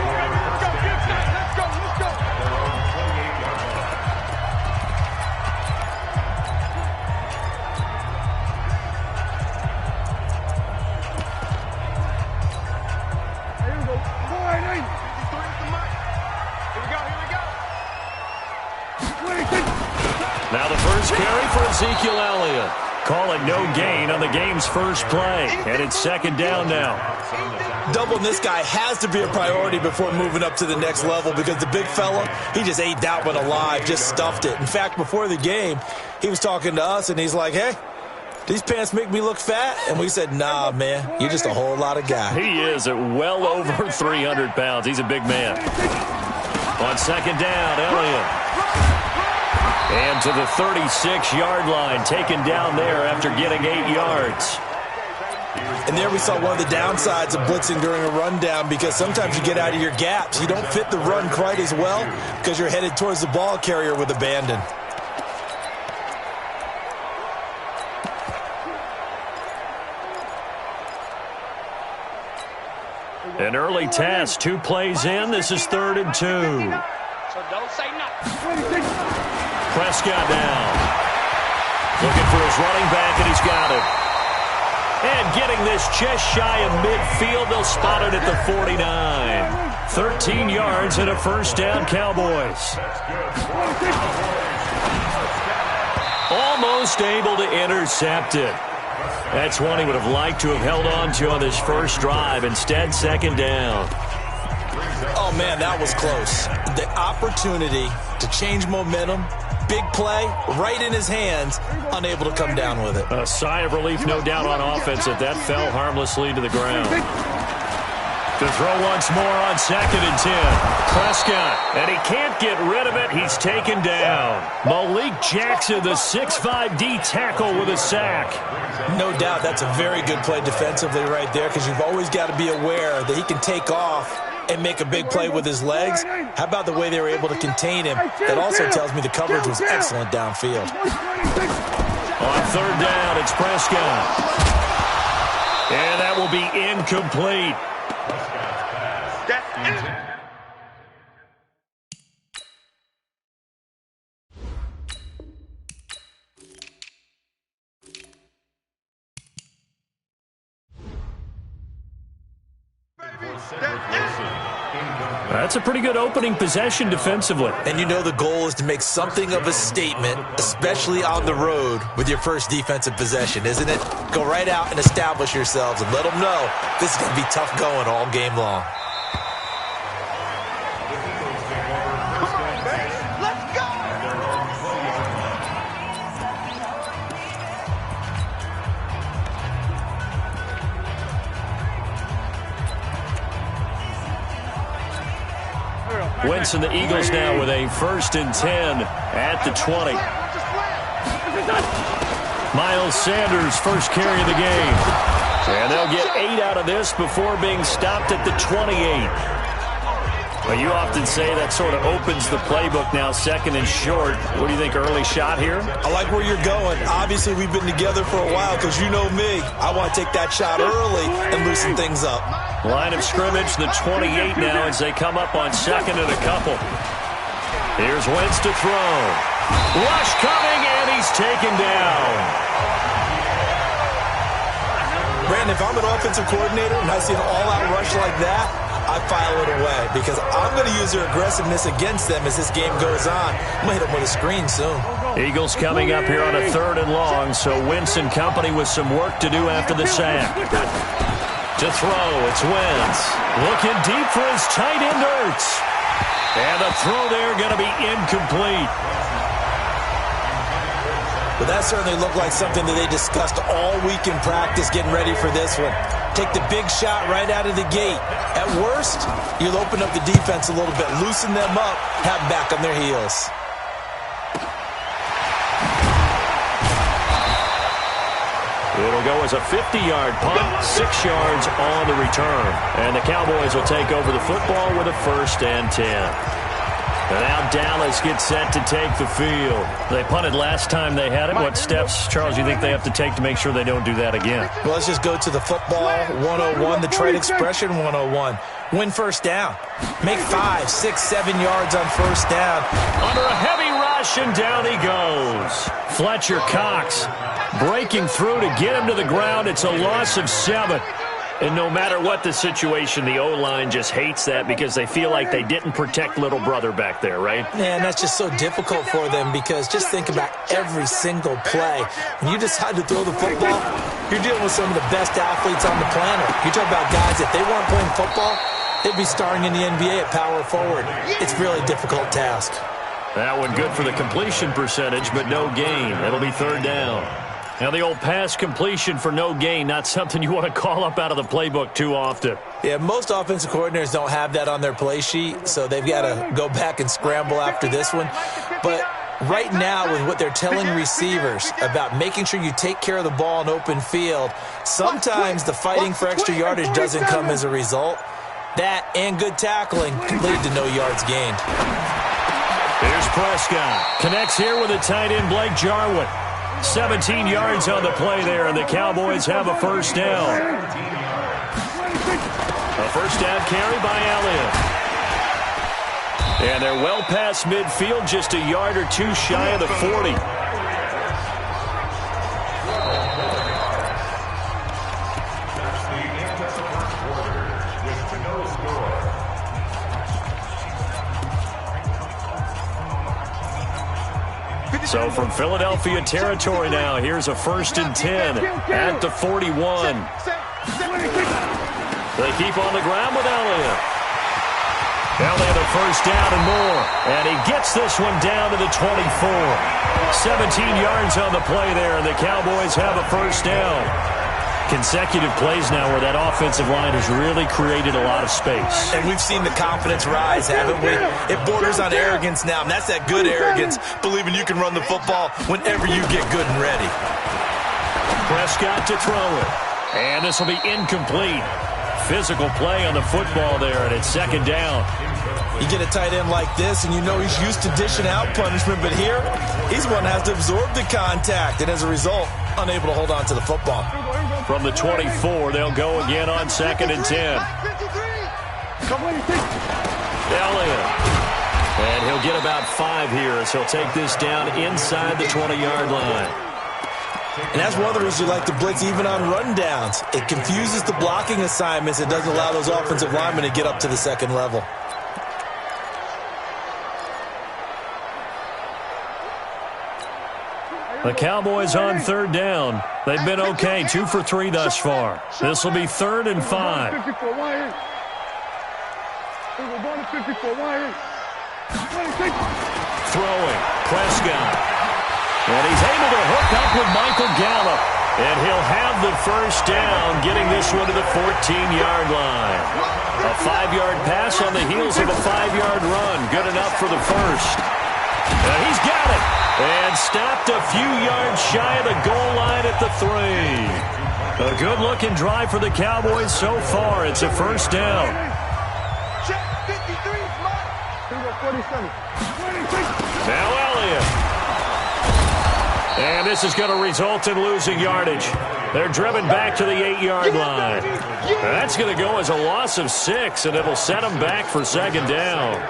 Now the first carry for Ezekiel Elliott. Call it no gain on the game's first play. And it's second down now. Doubling this guy has to be a priority before moving up to the next level because the big fella, he just ate that one alive, just stuffed it. In fact, before the game, he was talking to us, and he's like, hey, these pants make me look fat? And we said, nah, man, you're just a whole lot of guy. He is at well over 300 pounds. He's a big man. On second down, Elliott. And to the 36-yard line, taken down there after getting 8 yards. And there we saw one of the downsides of blitzing during a rundown because sometimes you get out of your gaps. You don't fit the run quite as well because you're headed towards the ball carrier with abandon. An early test, 2 plays in. This is 3rd and 2. So don't say nothing. Prescott down. Looking for his running back, and he's got it. And getting this just shy of midfield, they'll spot it at the 49. 13 yards and a first down, Cowboys. Almost able to intercept it. That's one he would have liked to have held on to on this first drive. Instead, second down. Oh, man, that was close. The opportunity to change momentum, big play, right in his hands, unable to come down with it. A sigh of relief, no doubt, on offense that fell harmlessly to the ground. To throw once more on 2nd and 10. Prescott, and he can't get rid of it. He's taken down. Malik Jackson, the 6'5" D tackle with a sack. No doubt that's a very good play defensively right there because you've always got to be aware that he can take off and make a big play with his legs. How about the way they were able to contain him? That also tells me the coverage was excellent downfield. On 3rd down, it's Prescott. And that will be incomplete. That's a pretty good opening possession defensively. And you know the goal is to make something of a statement, especially on the road with your first defensive possession, isn't it? Go right out and establish yourselves and let them know this is going to be tough going all game long. Wentz and the Eagles now with a 1st and 10 at the 20. Miles Sanders, first carry of the game. And they'll get 8 out of this before being stopped at the 28. Well, you often say that sort of opens the playbook now, 2nd and short. What do you think, early shot here? I like where you're going. Obviously, we've been together for a while because you know me. I want to take that shot early and loosen things up. Line of scrimmage, the 28 now as they come up on 2nd and a couple. Here's Wentz to throw. Rush coming, and he's taken down. Brandon, if I'm an offensive coordinator and I see an all-out rush like that, I file it away because I'm going to use their aggressiveness against them as this game goes on. I'm going to hit them with a screen soon. Eagles coming up here on a 3rd and long, so Wentz and company with some work to do after the sack. To throw, it's Wentz. Looking deep for his tight end, Ertz. And the throw there going to be incomplete. But that certainly looked like something that they discussed all week in practice getting ready for this one. Take the big shot right out of the gate. At worst, you'll open up the defense a little bit, loosen them up, have them back on their heels. It'll go as a 50-yard punt, 6 yards on the return. And the Cowboys will take over the football with a 1st and 10. And now Dallas gets set to take the field. They punted last time they had it. What steps, Charles, you think they have to take to make sure they don't do that again? Well, let's just go to the football 101, the trade expression 101. Win 1st down. Make 5, 6, 7 yards on 1st down. Under a heavy rush, and down he goes. Fletcher Cox breaking through to get him to the ground. It's a loss of 7. And no matter what the situation, the O-line just hates that because they feel like they didn't protect little brother back there, right? Yeah, and that's just so difficult for them because just think about every single play. When you decide to throw the football, you're dealing with some of the best athletes on the planet. You talk about guys, if they weren't playing football, they'd be starring in the NBA at power forward. It's a really difficult task. That one good for the completion percentage, but no gain. It'll be 3rd down. Now, the old pass completion for no gain, not something you want to call up out of the playbook too often. Yeah, most offensive coordinators don't have that on their play sheet, so they've got to go back and scramble after this one. But right now, with what they're telling receivers about making sure you take care of the ball in open field, sometimes the fighting for extra yardage doesn't come as a result. That and good tackling can lead to no yards gained. Here's Prescott. Connects here with a tight end, Blake Jarwin. 17 yards on the play there, and the Cowboys have a 1st down. A 1st down carry by Elliott. And they're well past midfield, just a yard or 2 shy of the 40. So from Philadelphia territory now, here's a 1st and 10 at the 41. They keep on the ground with Elliott. Elliott a 1st down and more. And he gets this one down to the 24. 17 yards on the play there, and the Cowboys have a 1st down. Consecutive plays now where that offensive line has really created a lot of space. And we've seen the confidence rise, haven't we? It borders on arrogance now, and that's that good arrogance, believing you can run the football whenever you get good and ready. Prescott to throw it. And this will be incomplete. Physical play on the football there, and it's second down. You get a tight end like this, and you know he's used to dishing out punishment, but here, he's one that has to absorb the contact, and as a result, unable to hold on to the football. From the 24, they'll go again on 2nd and 10. Elliott. And he'll get about 5 here as he'll take this down inside the 20-yard line. And that's one of the reasons you like to blitz even on rundowns. It confuses the blocking assignments. It doesn't allow those offensive linemen to get up to the second level. The Cowboys on 3rd down. They've been okay, 2 for 3 thus far. This will be 3rd and 5. Throwing, Prescott. And he's able to hook up with Michael Gallup. And he'll have the first down, getting this one to the 14-yard line. A 5-yard pass on the heels of a 5-yard run. Good enough for the first. And he's got it. And stopped a few yards shy of the goal line at the 3. A good-looking drive for the Cowboys so far. It's a first down. Now Elliott. And this is going to result in losing yardage. They're driven back to the 8-yard line. That's going to go as a loss of 6, and it'll set them back for second down.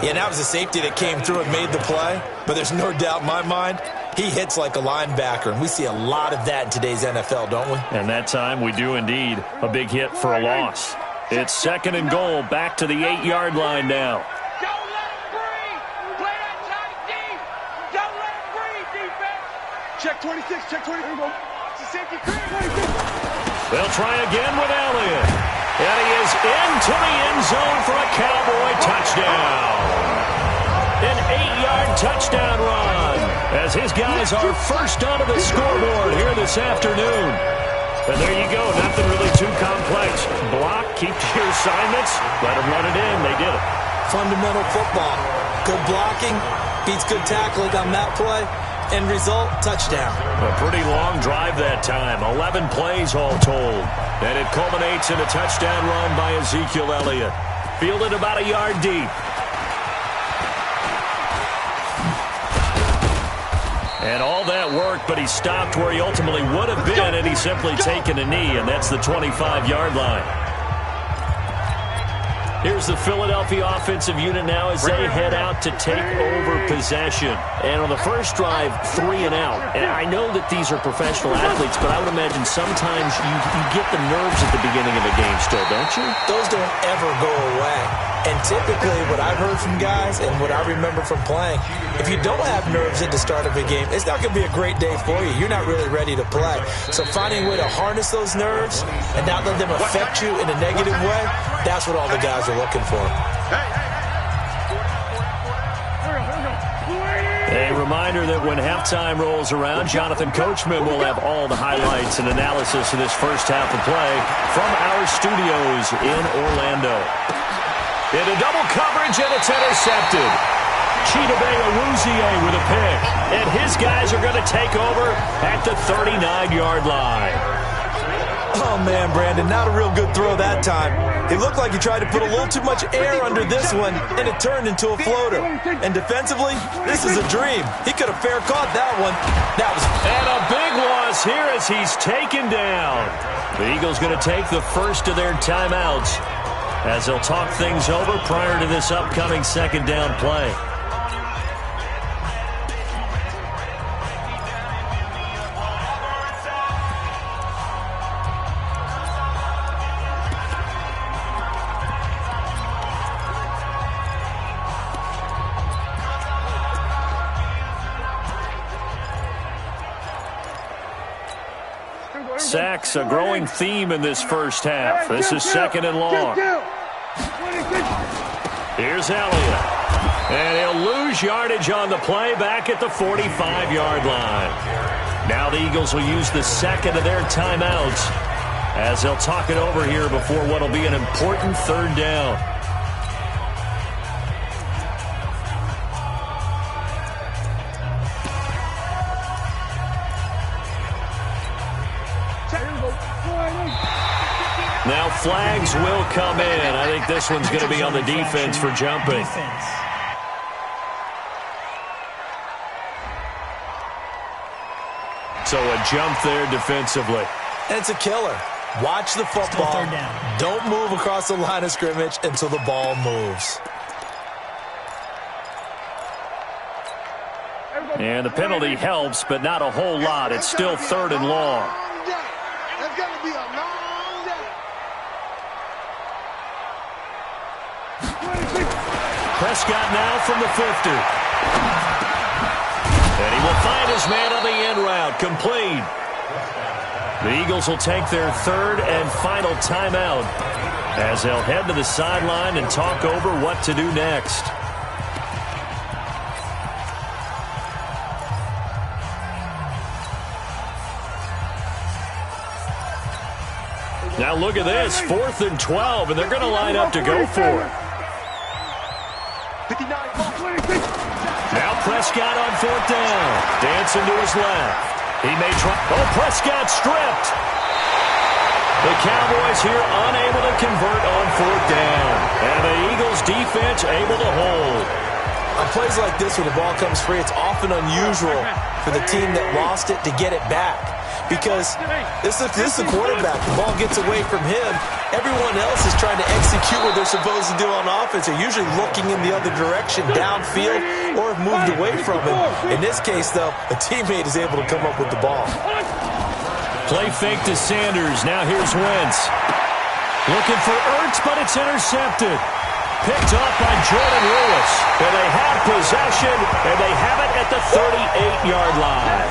Yeah, that was a safety that came through and made the play, but there's no doubt in my mind, he hits like a linebacker, and we see a lot of that in today's NFL, don't we? And that time we do indeed. A big hit for a loss. It's second and goal, back to the 8-yard line now. Don't let him breathe. Play that tight deep. Don't let him breathe, defense. Check 26, check 20. It's a safety clear. They'll try again with Elliott. And he is into the end zone for a Cowboy touchdown. An 8-yard touchdown run as his guys are first onto the scoreboard here this afternoon. And there you go, nothing really too complex. Block, keep to your assignments, let them run it in. They did it. Fundamental football. Good blocking, beats good tackling on that play. End result, touchdown. A pretty long drive that time, 11 plays all told. And it culminates in a touchdown run by Ezekiel Elliott. Fielded about a yard deep. And all that work, but he stopped where he ultimately would have been, and he's simply taken a knee, and that's the 25-yard line. Here's the Philadelphia offensive unit now as they head out to take over possession. And on the first drive, 3 and out. And I know that these are professional athletes, but I would imagine sometimes you get the nerves at the beginning of a game still, don't you? Those don't ever go away. And typically what I've heard from guys and what I remember from playing, if you don't have nerves at the start of a game, it's not going to be a great day for you. You're not really ready to play. So finding a way to harness those nerves and not let them affect you in a negative way, that's what all the guys are looking for. A reminder that when halftime rolls around, Jonathan Coachman will have all the highlights and analysis of this first half of play from our studios in Orlando. Into double coverage, and it's intercepted. Chidobe Awuzie with a pick, and his guys are going to take over at the 39-yard line. Oh, man, Brandon, not a real good throw that time. It looked like he tried to put a little too much air under this one, and it turned into a floater. And defensively, this is a dream. He could have fair caught that one. That was... And a big loss here as he's taken down. The Eagles going to take the first of their timeouts as they'll talk things over prior to this upcoming second down play. Sacks, a growing theme in this first half. This is second and long. Here's Elliott. And he'll lose yardage on the play back at the 45-yard line. Now the Eagles will use the second of their timeouts as they'll talk it over here before what will be an important third down. Now flags will come in. I think this one's going to be on the defense for jumping. So a jump there defensively. And it's a killer. Watch the football. Don't move across the line of scrimmage until the ball moves. And the penalty helps, but not a whole lot. It's still 3rd and long. It's going to be a long day. Prescott now from the 50. And he will find his man on the end route. Complete. The Eagles will take their 3rd and final timeout as they'll head to the sideline and talk over what to do next. Now look at this, 4th and 12, and they're going to line up to go for it. Now Prescott on 4th down. Dancing to his left. He may try. Oh, Prescott stripped. The Cowboys here unable to convert on 4th down. And the Eagles defense able to hold. On plays like this where the ball comes free, it's often unusual for the team that lost it to get it back. Because this is the quarterback. The ball gets away from him. Everyone else is trying to execute what they're supposed to do on offense. They're usually looking in the other direction, downfield, or have moved away from him. In this case, though, a teammate is able to come up with the ball. Play fake to Sanders. Now here's Wentz. Looking for Ertz, but it's intercepted. Picked up by Jordan Lewis. And they have possession, and they have it at the 38-yard line.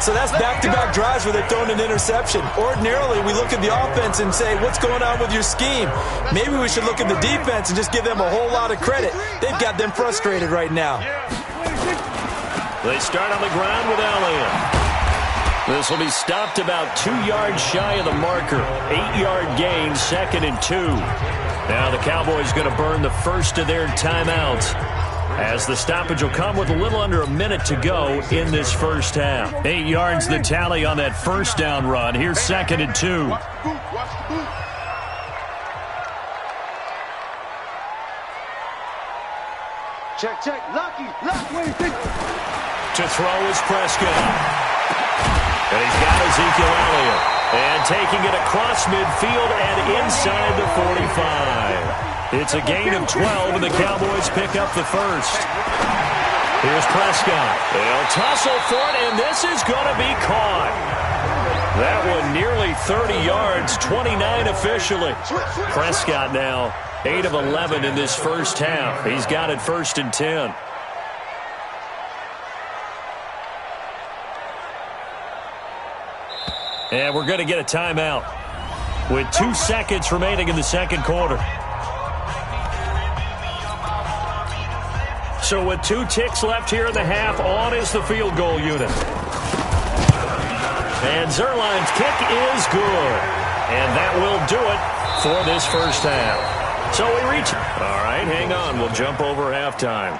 So that's back-to-back drives where they've thrown an interception. Ordinarily, we look at the offense and say, what's going on with your scheme? Maybe we should look at the defense and just give them a whole lot of credit. They've got them frustrated right now. They start on the ground with Elliott. This will be stopped about 2 yards shy of the marker. 8-yard gain, 2nd and 2. Now the Cowboys going to burn the first of their timeouts, as the stoppage will come with a little under a minute to go in this first half. 8 yards the tally on that first down run. Here's 2nd and 2. Check. Lucky. To throw is Prescott. And he's got Ezekiel Elliott. And taking it across midfield and inside the 45. It's a gain of 12, and the Cowboys pick up the first. Here's Prescott. They'll tussle for it, and this is going to be caught. That one nearly 30 yards, 29 officially. Prescott now 8 of 11 in this first half. He's got it 1st and 10. And we're going to get a timeout with 2 seconds remaining in the second quarter. So with 2 ticks left here in the half, on is the field goal unit. And Zerline's kick is good. And that will do it for this first half. So we reach it. All right, hang on. We'll jump over halftime.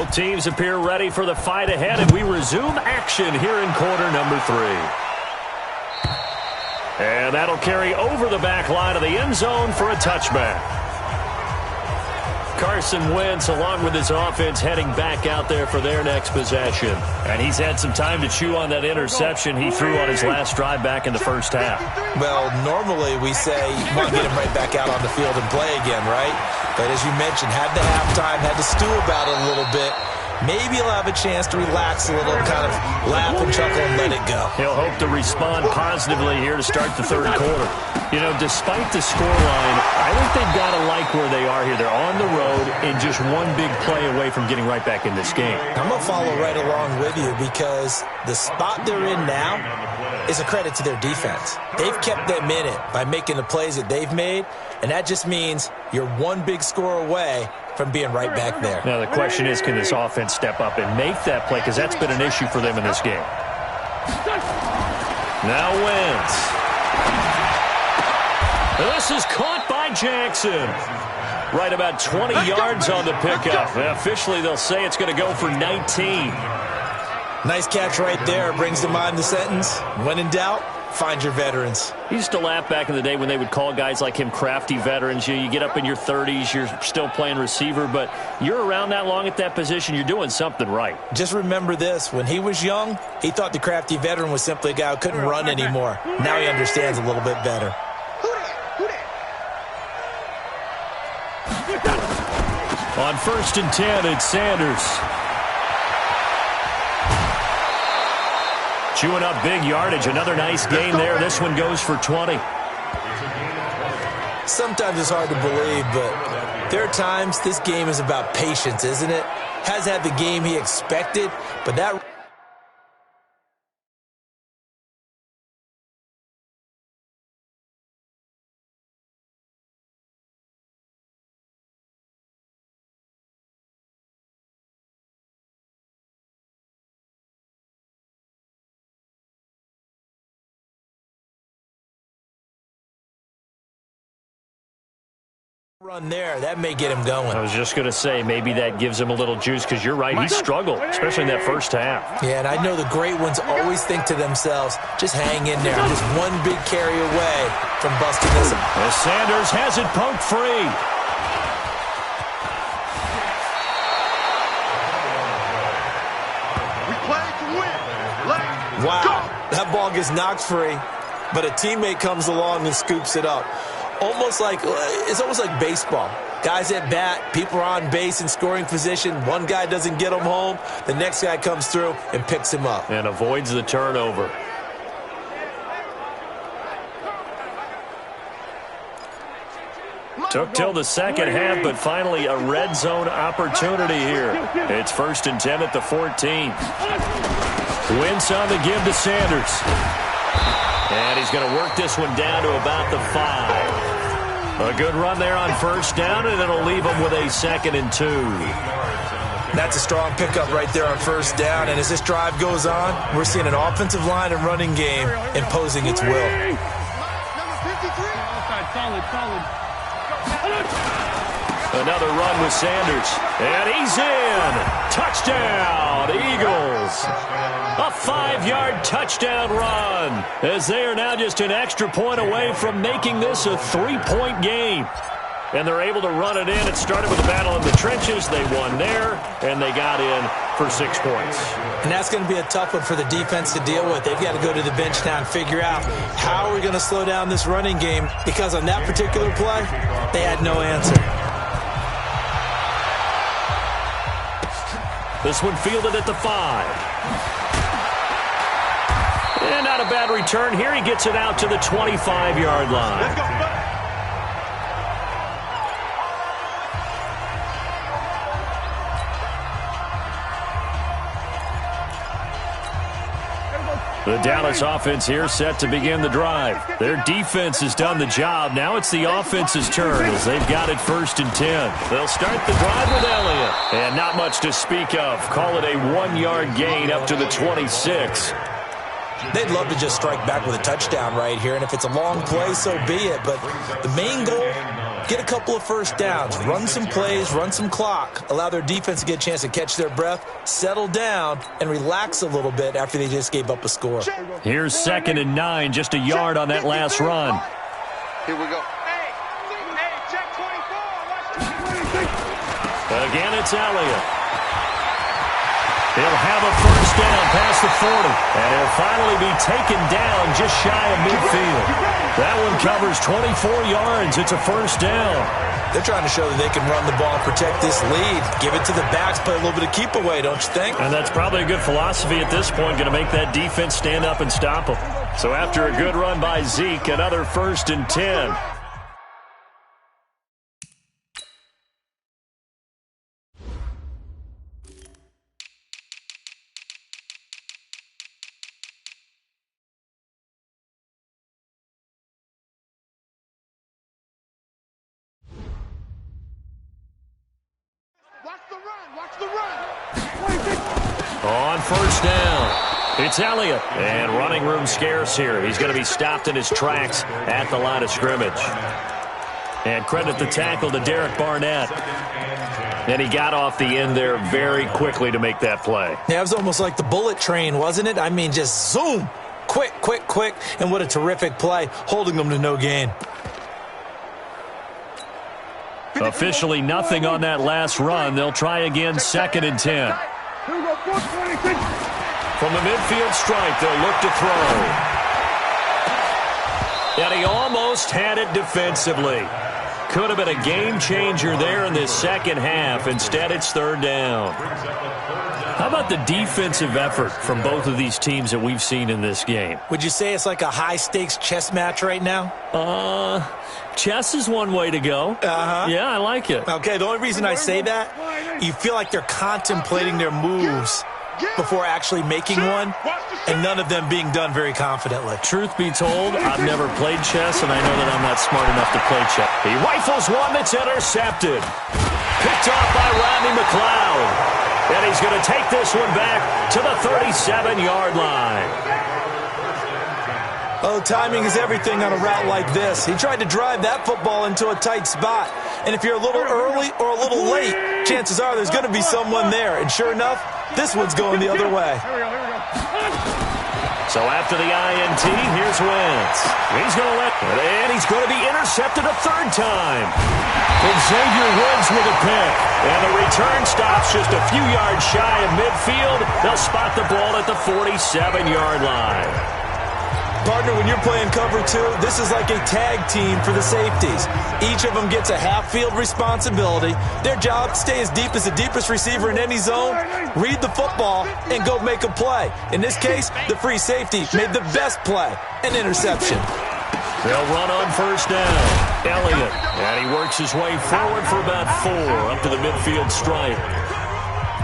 Both teams appear ready for the fight ahead, and we resume action here in quarter number 3. And that'll carry over the back line of the end zone for a touchback. Carson Wentz, along with his offense, heading back out there for their next possession. And he's had some time to chew on that interception he threw on his last drive back in the first half. Well, normally we say you want to get him right back out on the field and play again, right? But as you mentioned, had the halftime, had to stew about it a little bit. Maybe he'll have a chance to relax a little, kind of laugh and chuckle and let it go. He'll hope to respond positively here to start the third quarter. You know, despite the scoreline, I think they've got to like where they are here. They're on the road and just one big play away from getting right back in this game. I'm going to follow right along with you because the spot they're in now is a credit to their defense. They've kept them in it by making the plays that they've made, and that just means you're one big score away from being right back there. Now the question is, can this offense step up and make that play? Because that's been an issue for them in this game. Now Wentz. This is caught by Jackson. Right about 20 yards on the pickup. Officially, they'll say it's going to go for 19. Nice catch right there. Brings to mind the sentence, when in doubt, find your veterans. He used to laugh back in the day when they would call guys like him crafty veterans. You get up in your 30s, you're still playing receiver, but you're around that long at that position, you're doing something right. Just remember this. When he was young, he thought the crafty veteran was simply a guy who couldn't run anymore. Now he understands a little bit better. On 1st and 10, it's Sanders. Chewing up big yardage. Another nice gain there. This one goes for 20. Sometimes it's hard to believe, but there are times this game is about patience, isn't it? Has had the game he expected, but that... run there, that may get him going. I was just going to say, maybe that gives him a little juice, because you're right, he struggled, especially in that first half. Yeah, and I know the great ones always think to themselves, just hang in there. I'm just one big carry away from busting this. As Sanders has it poked free. We play to win. Let's go. That ball gets knocked free, but a teammate comes along and scoops it up. It's almost like baseball. Guys at bat, people are on base in scoring position. One guy doesn't get him home. The next guy comes through and picks him up. And avoids the turnover. Took till the second half, but finally a red zone opportunity here. It's 1st and 10 at the 14. Wentz on the give to Sanders. And he's going to work this one down to about the 5. A good run there on 1st down, and it'll leave him with a 2nd and 2. That's a strong pickup right there on 1st down, and as this drive goes on, we're seeing an offensive line and running game imposing its will. Number 53. Solid. Another run with Sanders, and he's in. Touchdown, Eagles. A 5-yard touchdown run, as they are now just an extra point away from making this a 3-point game. And they're able to run it in. It started with a battle in the trenches. They won there, and they got in for 6 points. And that's going to be a tough one for the defense to deal with. They've got to go to the bench now and figure out how are we going to slow down this running game, because on that particular play, they had no answer. This one fielded at the 5. And not a bad return here. He gets it out to the 25-yard line. Let's go. The Dallas offense here set to begin the drive. Their defense has done the job. Now it's the offense's turn as they've got it 1st and 10. They'll start the drive with Elliott. And not much to speak of. Call it a 1-yard gain up to the 26. They'd love to just strike back with a touchdown right here, and if it's a long play, so be it. But the main goal get a couple of first downs, run some plays, run some clock, allow their defense to get a chance to catch their breath, settle down, and relax a little bit after they just gave up a score. Here's 2nd and 9, just a yard on that last run. Here we go. Hey, check 24. Again, it's Elliott. He'll have a first down past the 40, and he'll finally be taken down just shy of midfield. That one covers 24 yards. It's a first down. They're trying to show that they can run the ball and protect this lead. Give it to the backs, play a little bit of keep away, don't you think? And that's probably a good philosophy at this point, going to make that defense stand up and stop them. So after a good run by Zeke, another 1st and 10. Watch the run. On first down, it's Elliott. And running room scarce here. He's going to be stopped in his tracks at the line of scrimmage. And credit the tackle to Derek Barnett. And he got off the end there very quickly to make that play. Yeah, it was almost like the bullet train, wasn't it? I mean, just zoom. Quick. And what a terrific play, holding them to no gain. Officially nothing on that last run. They'll try again, 2nd and 10. From the midfield stripe, they'll look to throw. And he almost had it defensively. Could have been a game changer there in this second half. Instead, it's 3rd down. How about the defensive effort from both of these teams that we've seen in this game? Would you say it's like a high-stakes chess match right now? Chess is one way to go. Uh-huh. Yeah, I like it. Okay, the only reason I say that, you feel like they're contemplating their moves before actually making one, and none of them being done very confidently. Truth be told, I've never played chess, and I know that I'm not smart enough to play chess. He rifles one that's intercepted. Picked off by Rodney McLeod. And he's going to take this one back to the 37-yard line. Oh, timing is everything on a route like this. He tried to drive that football into a tight spot. And if you're a little early or a little late, chances are there's going to be someone there. And sure enough, this one's going the other way. So after the INT, here's Wentz. He's going to let it in. He's going to be intercepted a 3rd time. Xavier Woods with a pick. And the return stops just a few yards shy of midfield. They'll spot the ball at the 47-yard line. Partner, when you're playing cover 2, this is like a tag team for the safeties. Each of them gets a half-field responsibility. Their job, stay as deep as the deepest receiver in any zone, read the football, and go make a play. In this case, the free safety made the best play, an interception. They'll run on first down. Elliott, and he works his way forward for about 4 up to the midfield stripe.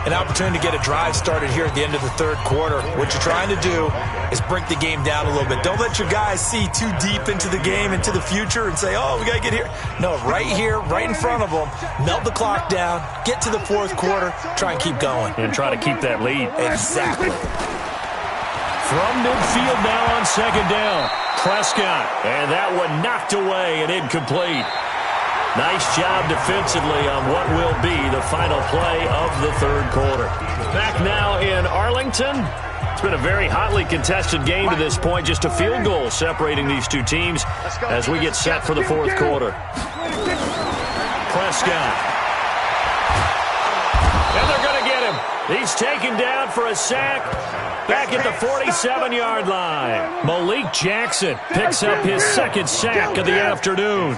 An opportunity to get a drive started here at the end of the 3rd quarter. What you're trying to do is break the game down a little bit. Don't let your guys see too deep into the game, into the future, and say, oh, we got to get here. No, right here, right in front of them, melt the clock down, get to the 4th quarter, try and keep going. And try to keep that lead. Exactly. From midfield now on 2nd down. Prescott, and that one knocked away and incomplete. Nice job defensively on what will be the final play of the 3rd quarter. Back now in Arlington. It's been a very hotly contested game to this point. Just a field goal separating these two teams as we get set for the 4th quarter. Prescott. And they're going to get him. He's taken down for a sack. Back at the 47-yard line. Malik Jackson picks up his 2nd sack of the afternoon.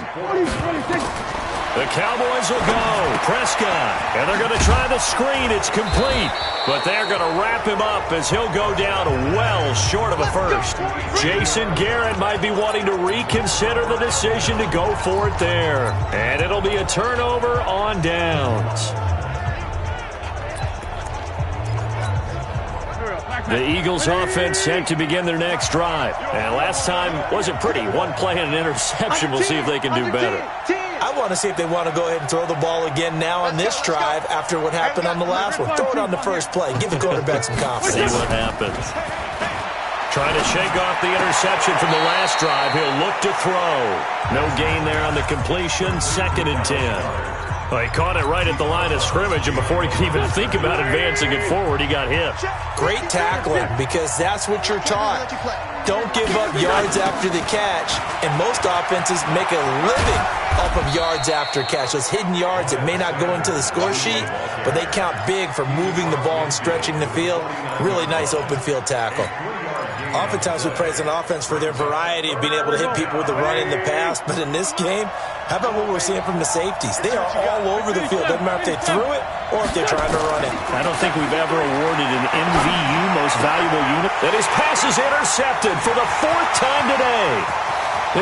The Cowboys will go. Prescott. And they're going to try the screen. It's complete. But they're going to wrap him up as he'll go down well short of a first. Jason Garrett might be wanting to reconsider the decision to go for it there. And it'll be a turnover on downs. The Eagles offense set to begin their next drive. And last time wasn't pretty. One play and an interception. We'll see if they can do better. I want to see if they want to go ahead and throw the ball again now on this drive after what happened on the last one. Throw it on the first play. Give the quarterback some confidence. See what happens. Trying to shake off the interception from the last drive. He'll look to throw. No gain there on the completion. 2nd and 10. Well, he caught it right at the line of scrimmage, and before he could even think about advancing it forward, he got hit. Great tackling, because that's what you're taught. Don't give up yards after the catch, and most offenses make a living off of yards after catch. Those hidden yards that may not go into the score sheet, but they count big for moving the ball and stretching the field. Really nice open field tackle. Oftentimes we praise an offense for their variety of being able to hit people with the run in the pass, but in this game, how about what we're seeing from the safeties? They are all over the field. Doesn't matter if they threw it or if they're trying to run it. I don't think we've ever awarded an MVU, most valuable unit. And his pass is intercepted for the 4th time today.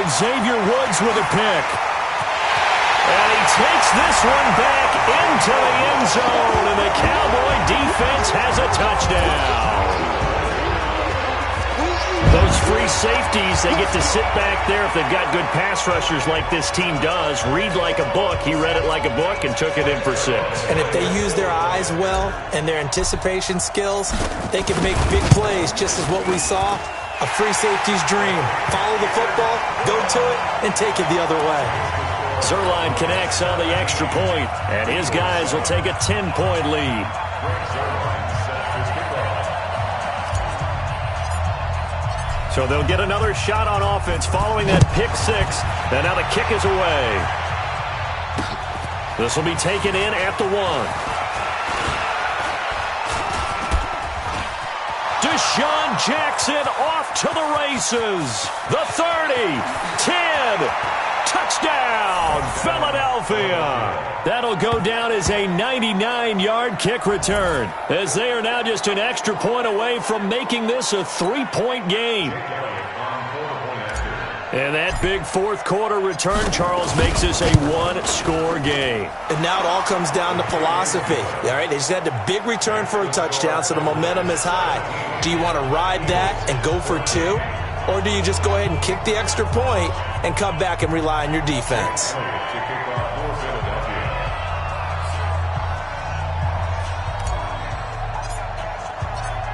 And Xavier Woods with a pick. And he takes this one back into the end zone, and the Cowboy defense has a touchdown. Those free safeties, they get to sit back there if they've got good pass rushers like this team does. Read like a book. He read it like a book and took it in for 6. And if they use their eyes well and their anticipation skills, they can make big plays, just as what we saw. A free safety's dream. Follow the football, go to it, and take it the other way. Zerline connects on the extra point, and his guys will take a 10-point lead. So they'll get another shot on offense following that pick 6. And now the kick is away. This will be taken in at the 1. Deshaun Jackson off to the races. The 30, 10, touchdown, Philadelphia. That'll go down as a 99-yard kick return, as they are now just an extra point away from making this a 3-point game. And that big 4th quarter return, Charles, makes this a 1-score game. And now it all comes down to philosophy. All right, they just had a big return for a touchdown, so the momentum is high. Do you want to ride that and go for 2? Or do you just go ahead and kick the extra point and come back and rely on your defense?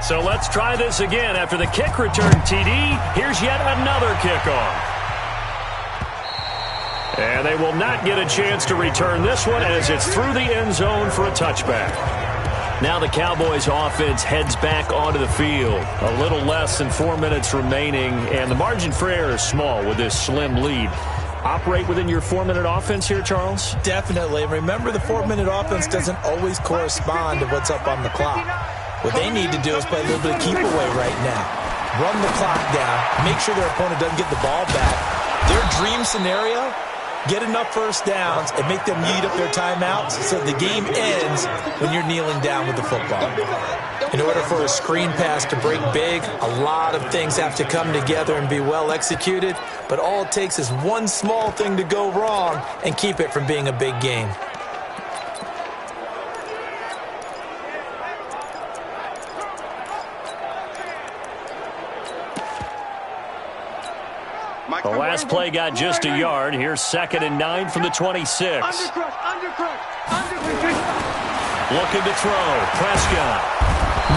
So let's try this again. After the kick return, TD, here's yet another kickoff. And they will not get a chance to return this one as it's through the end zone for a touchback. Now the Cowboys offense heads back onto the field. A little less than 4 minutes remaining, and the margin for error is small with this slim lead. Operate within your 4-minute offense here, Charles? Definitely. Remember, the 4-minute offense doesn't always correspond to what's up on the clock. What they need to do is play a little bit of keep away right now. Run the clock down. Make sure their opponent doesn't get the ball back. Their dream scenario, get enough first downs and make them eat up their timeouts so the game ends when you're kneeling down with the football. In order for a screen pass to break big, a lot of things have to come together and be well executed, but all it takes is one small thing to go wrong and keep it from being a big game. The last play got just a yard. Here's 2nd and 9 from the 26. Looking to throw. Prescott.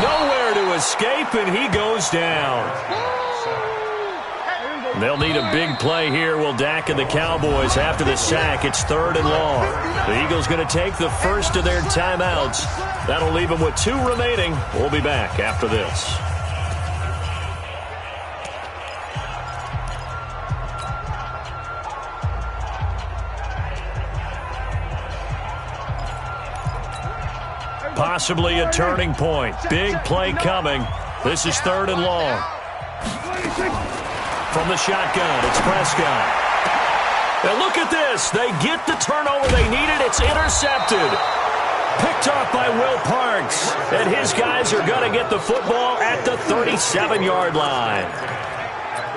Nowhere to escape, and he goes down. They'll need a big play here. Will Dak and the Cowboys after the sack. It's 3rd and long. The Eagles going to take the first of their timeouts. That'll leave them with 2 remaining. We'll be back after this. Possibly a turning point. Big play coming. This is 3rd and long. From the shotgun, it's Prescott. And look at this. They get the turnover they needed. It's intercepted. Picked off by Will Parks. And his guys are going to get the football at the 37-yard line.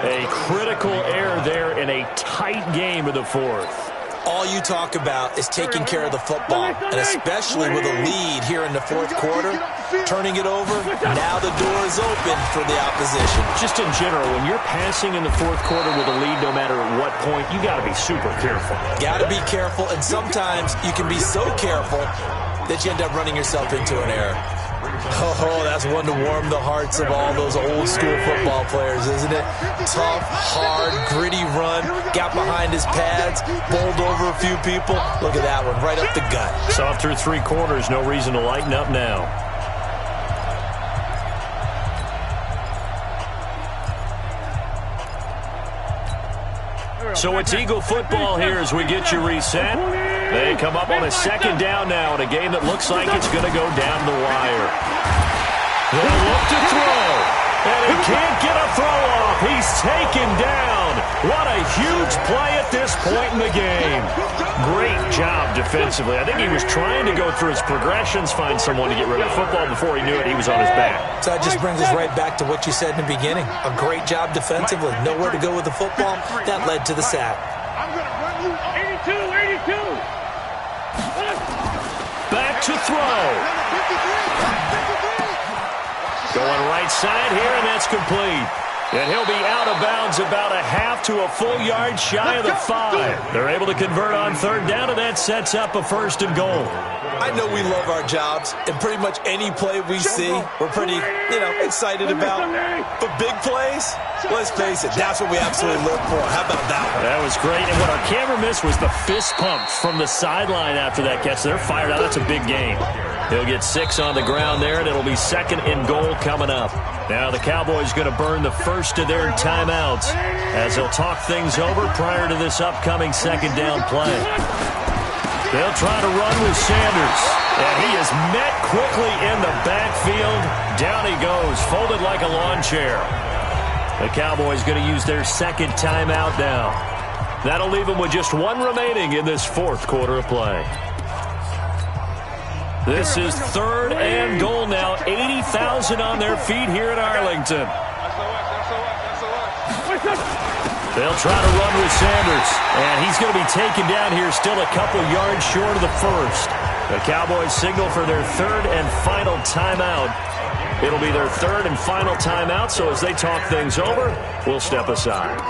A critical error there in a tight game of the 4th. All you talk about is taking care of the football, and especially with a lead here in the 4th quarter, turning it over, now the door is open for the opposition. Just in general, when you're passing in the 4th quarter with a lead, no matter at what point, you got to be super careful. Got to be careful, and sometimes you can be so careful that you end up running yourself into an error. Oh, that's one to warm the hearts of all those old school football players, isn't it? Tough, hard, gritty run, got behind his pads, bowled over a few people. Look at that one, right up the gut. Soft through 3 quarters, no reason to lighten up now. So it's Eagle football here as we get you reset. They come up on a 2nd down now in a game that looks like it's going to go down the wire. They'll look to throw, and he can't get a throw off. He's taken down. What a huge play at this point in the game. Great job defensively. I think he was trying to go through his progressions, find someone to get rid of the football. Before he knew it, he was on his back. So that just brings us right back to what you said in the beginning. A great job defensively. Nowhere to go with the football. That led to the sack. I'm going to run you 82. Back to throw. Going right side here, and that's complete. And he'll be out of bounds about a half to a full yard shy of the 5. They're able to convert on 3rd down, and that sets up a 1st and goal. I know we love our jobs, and pretty much any play we see, we're pretty, excited about. But big plays, let's face it, that's what we absolutely live for. How about that one? That was great, and what our camera missed was the fist pump from the sideline after that catch. They're fired out. That's a big game. He'll get 6 on the ground there, and it'll be 2nd and goal coming up. Now the Cowboys going to burn the first of their timeouts as they'll talk things over prior to this upcoming 2nd down play. They'll try to run with Sanders, and he is met quickly in the backfield. Down he goes, folded like a lawn chair. The Cowboys going to use their 2nd timeout now. That'll leave them with just 1 remaining in this 4th quarter of play. This is 3rd and goal now. 80,000 on their feet here in Arlington. They'll try to run with Sanders, and he's going to be taken down here still a couple yards short of the 1st. The Cowboys signal for their 3rd and final timeout. It'll be their 3rd and final timeout, so as they talk things over, we'll step aside.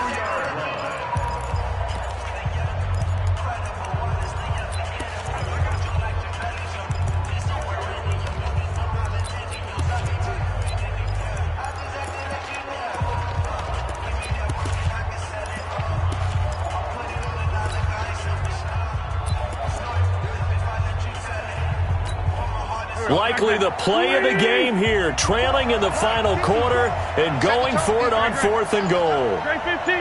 Likely the play of the game here, trailing in the final quarter and going for it on 4th and goal. Straight 15.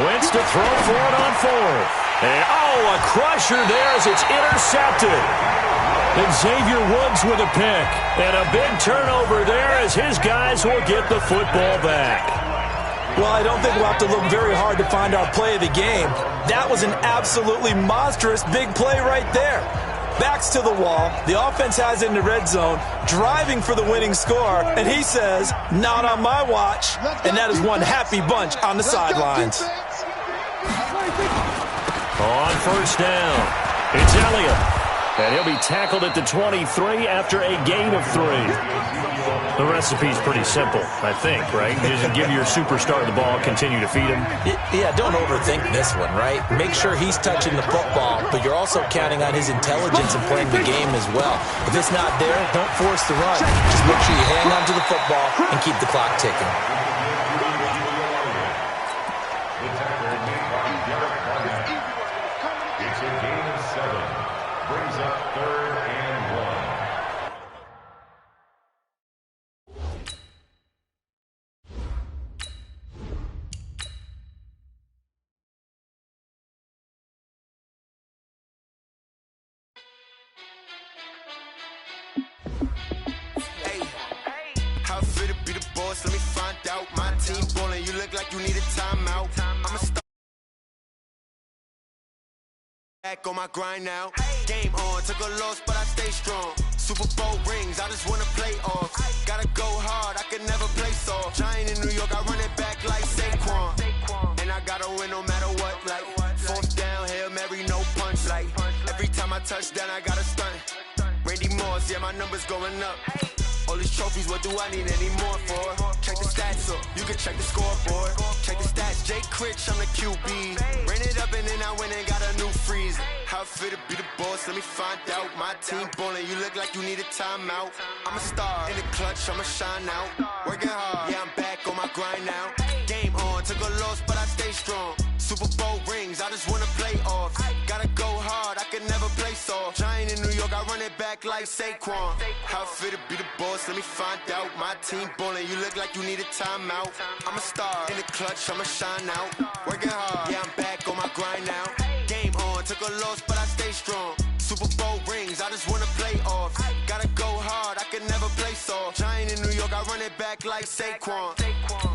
Wentz to throw for it on 4th. And, a crusher there as it's intercepted. And Xavier Woods with a pick. And a big turnover there as his guys will get the football back. Well, I don't think we'll have to look very hard to find our play of the game. That was an absolutely monstrous big play right there. Backs to the wall. The offense has it in the red zone, driving for the winning score, and he says, not on my watch. And that is one happy bunch on the sidelines. On 1st down, it's Elliott. And he'll be tackled at the 23 after a gain of 3. The recipe's pretty simple, I think, right? You just give your superstar the ball, continue to feed him. Yeah, don't overthink this one, right? Make sure he's touching the football, but you're also counting on his intelligence and playing the game as well. If it's not there, don't force the run. Just make sure you hang on to the football and keep the clock ticking. It's a gain of 7. Brings up 3rd and 1. How fit to be the boss? Let me find out. My team ballin', you look like you need a timeout. I'ma start back on my grind now. Game on, took a loss, but I stay strong. Super Bowl rings, I just wanna play off. Gotta go hard, I can never play soft. Giant in New York, I run it back like Saquon. And I gotta win no matter what, like 4th down, Hail Mary, no punch. Like every time I touch down, I gotta stunt. Randy Moss, yeah, my numbers going up. All these trophies, what do I need any more for? Check the stats up, you can check the scoreboard. Check the stats, Jay Critch, I'm the QB. Ran it up and then I went and got a new freezer. How it feel to be the boss, let me find out. My team ballin', you look like you need a timeout. I'm a star, in the clutch, I'ma shine out. Working hard, yeah, I'm back on my grind now. Game on, took a loss, but I stay strong. Super Bowl rings, I just wanna play off. Gotta go hard, I can never play soft. Giant in New York, I run it back like Saquon. How it feel to be the boss, let me find out. My team ballin', you look like you need a timeout. I'm a star, in the clutch, I'ma shine out. Working hard, yeah, I'm back on my grind now. Game on, took a loss, but I stay strong. Super Bowl rings, I just wanna play off. Gotta go hard, I can never play soft. Giant in New York, I run it back like Saquon.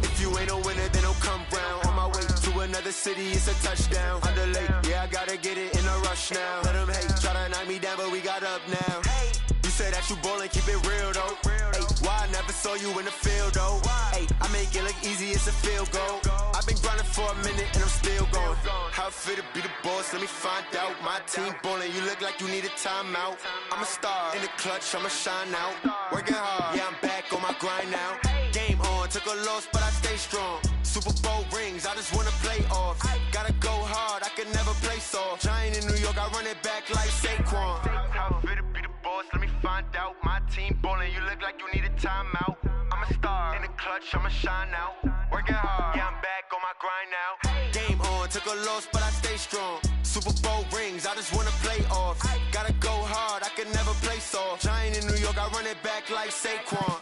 If you ain't a winner, then don't come round. On my way to another city, it's a touchdown. Underlay, yeah, I gotta get it in a rush now. Let them hate, try to knock me down, but we got up now. You said that you ballin', keep it real though. Ay, why I never saw you in the field though? Ay, I make it look easy, it's a field goal. I've been grinding for a minute and I'm still going. How it feel to be the boss, let me find out. My team ballin', you look like you need a timeout. I'm a star, in the clutch, I'ma shine out. Working hard, yeah, I'm back on my grind now. Game on, took a loss, but I stay strong. Super Bowl rings, I just wanna play off. Gotta go hard, I can never play soft. Giant in New York, I run it back like Saquon. How it feel to be the boss, let me find out. My team ballin', you look like you need a timeout. I'm a star, in the clutch, I'ma shine out. Working hard, yeah, I'm back on my grind now. Game on, took a loss, but I stay strong. Super Bowl rings, I just wanna play off. Gotta go hard, I can never play soft. Giant in New York, I run it back like Saquon.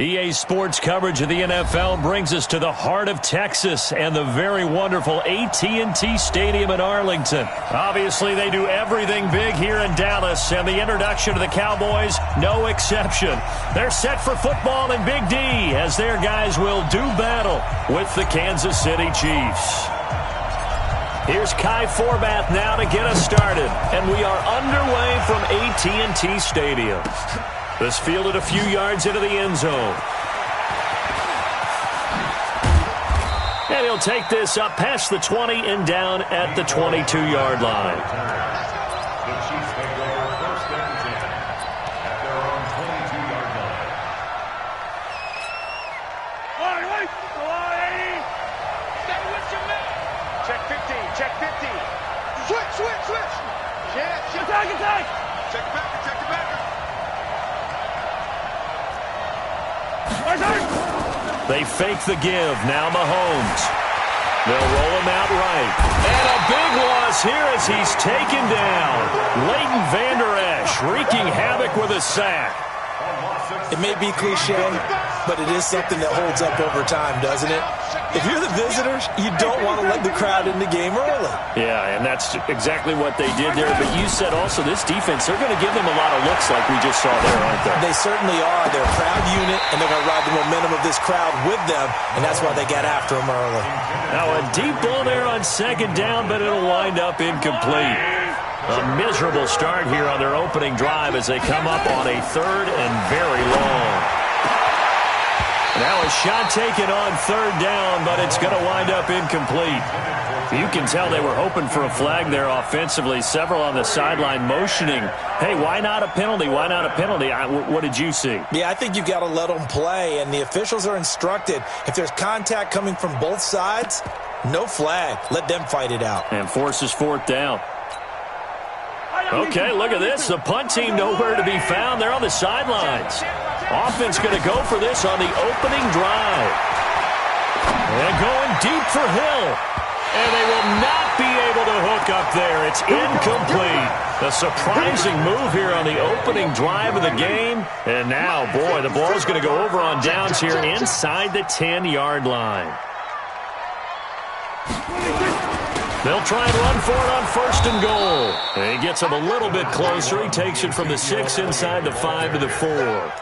EA Sports coverage of the NFL brings us to the heart of Texas and the very wonderful AT&T Stadium in Arlington. Obviously, they do everything big here in Dallas, and the introduction of the Cowboys, no exception. They're set for football in Big D as their guys will do battle with the Kansas City Chiefs. Here's Kai Forbath now to get us started, and we are underway from AT&T Stadium. This fielded a few yards into the end zone. And he'll take this up past the 20 and down at the 22-yard line. The Chiefs take over first and 10 at their own 22-yard line. Stay with your man. Check 15, check 15. Switch. Yeah. Attack. Check the backer. They fake the give. Now Mahomes. They'll roll him out right. And a big loss here as he's taken down. Leighton Vander Esch wreaking havoc with a sack. It may be cliche, but it is something that holds up over time, doesn't it? If you're the visitors, you don't want to let the crowd in the game early. Yeah, and that's exactly what they did there. But you said also this defense, they're going to give them a lot of looks like we just saw there, aren't they? They certainly are. They're a proud unit, and they're going to ride the momentum of this crowd with them, and that's why they got after them early. Now a deep ball there on second down, but it'll wind up incomplete. A miserable start here on their opening drive as they come up on a third and very long. Now a shot taken on third down, but it's going to wind up incomplete. You can tell they were hoping for a flag there offensively. Several on the sideline motioning, hey, why not a penalty? Why not a penalty? What did you see? Yeah, I think you've got to let them play, and the officials are instructed. If there's contact coming from both sides, no flag. Let them fight it out. And forces fourth down. Okay, look at this. The punt team nowhere to be found. They're on the sidelines. Offense going to go for this on the opening drive. And going deep for Hill. And they will not be able to hook up there. It's incomplete. A surprising move here on the opening drive of the game. And now, boy, the ball's going to go over on downs here inside the 10-yard line. They'll try and run for it on first and goal. And he gets him a little bit closer. He takes it from the 6 inside the 5 to the 4.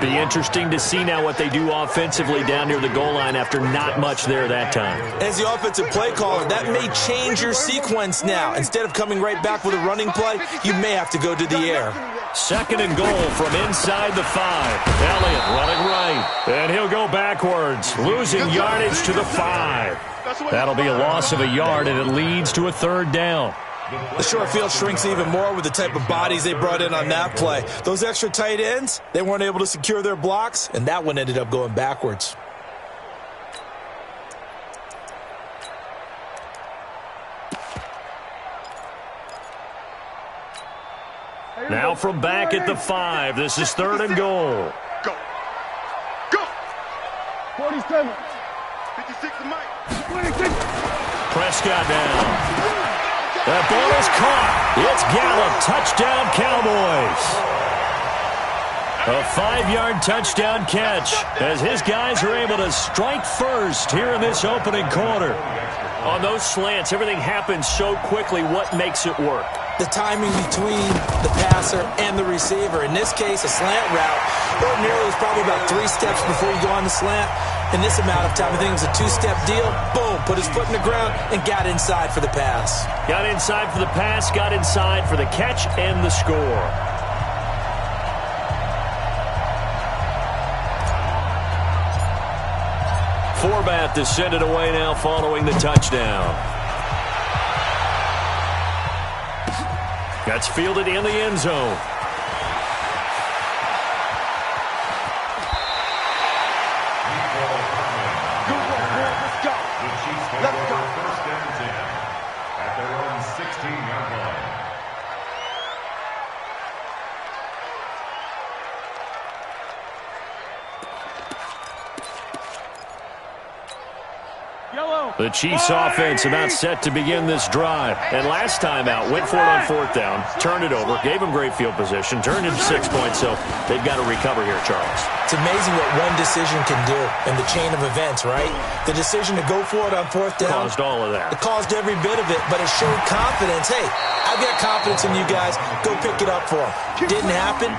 Be interesting to see now what they do offensively down near the goal line after not much there that time. As the offensive play caller, that may change your sequence now. Instead of coming right back with a running play, you may have to go to the air. Second and goal from inside the 5. Elliott running right. And he'll go backwards, losing yardage to the 5. That'll be a loss of a yard, and it leads to a third down. The short field shrinks even more with the type of bodies they brought in on that play. Those extra tight ends, they weren't able to secure their blocks, and that one ended up going backwards. Now from back at the 5, this is 3rd and goal. Go. Go. 47. 56 to Mike. 26. Prescott down. That ball is caught. It's Gallup. Touchdown, Cowboys. A 5-yard touchdown catch as his guys are able to strike first here in this opening quarter. On those slants, everything happens so quickly. What makes it work? The timing between the passer and the receiver. In this case, a slant route. Ordinarily, it's probably about 3 steps before you go on the slant. In this amount of time, I think it was a 2-step deal. Boom, put his foot in the ground and got inside for the pass. Got inside for the pass, got inside for the catch and the score. Forbath to send it away now following the touchdown. That's fielded in the end zone. The Chiefs offense about set to begin this drive. And last time out, went for it on 4th down, turned it over, gave them great field position, turned it to 6 points, so they've got to recover here, Charles. It's amazing what one decision can do in the chain of events, right? The decision to go for it on 4th down. Caused all of that. It caused every bit of it, but it showed confidence. Hey, I've got confidence in you guys. Go pick it up for them. Didn't happen.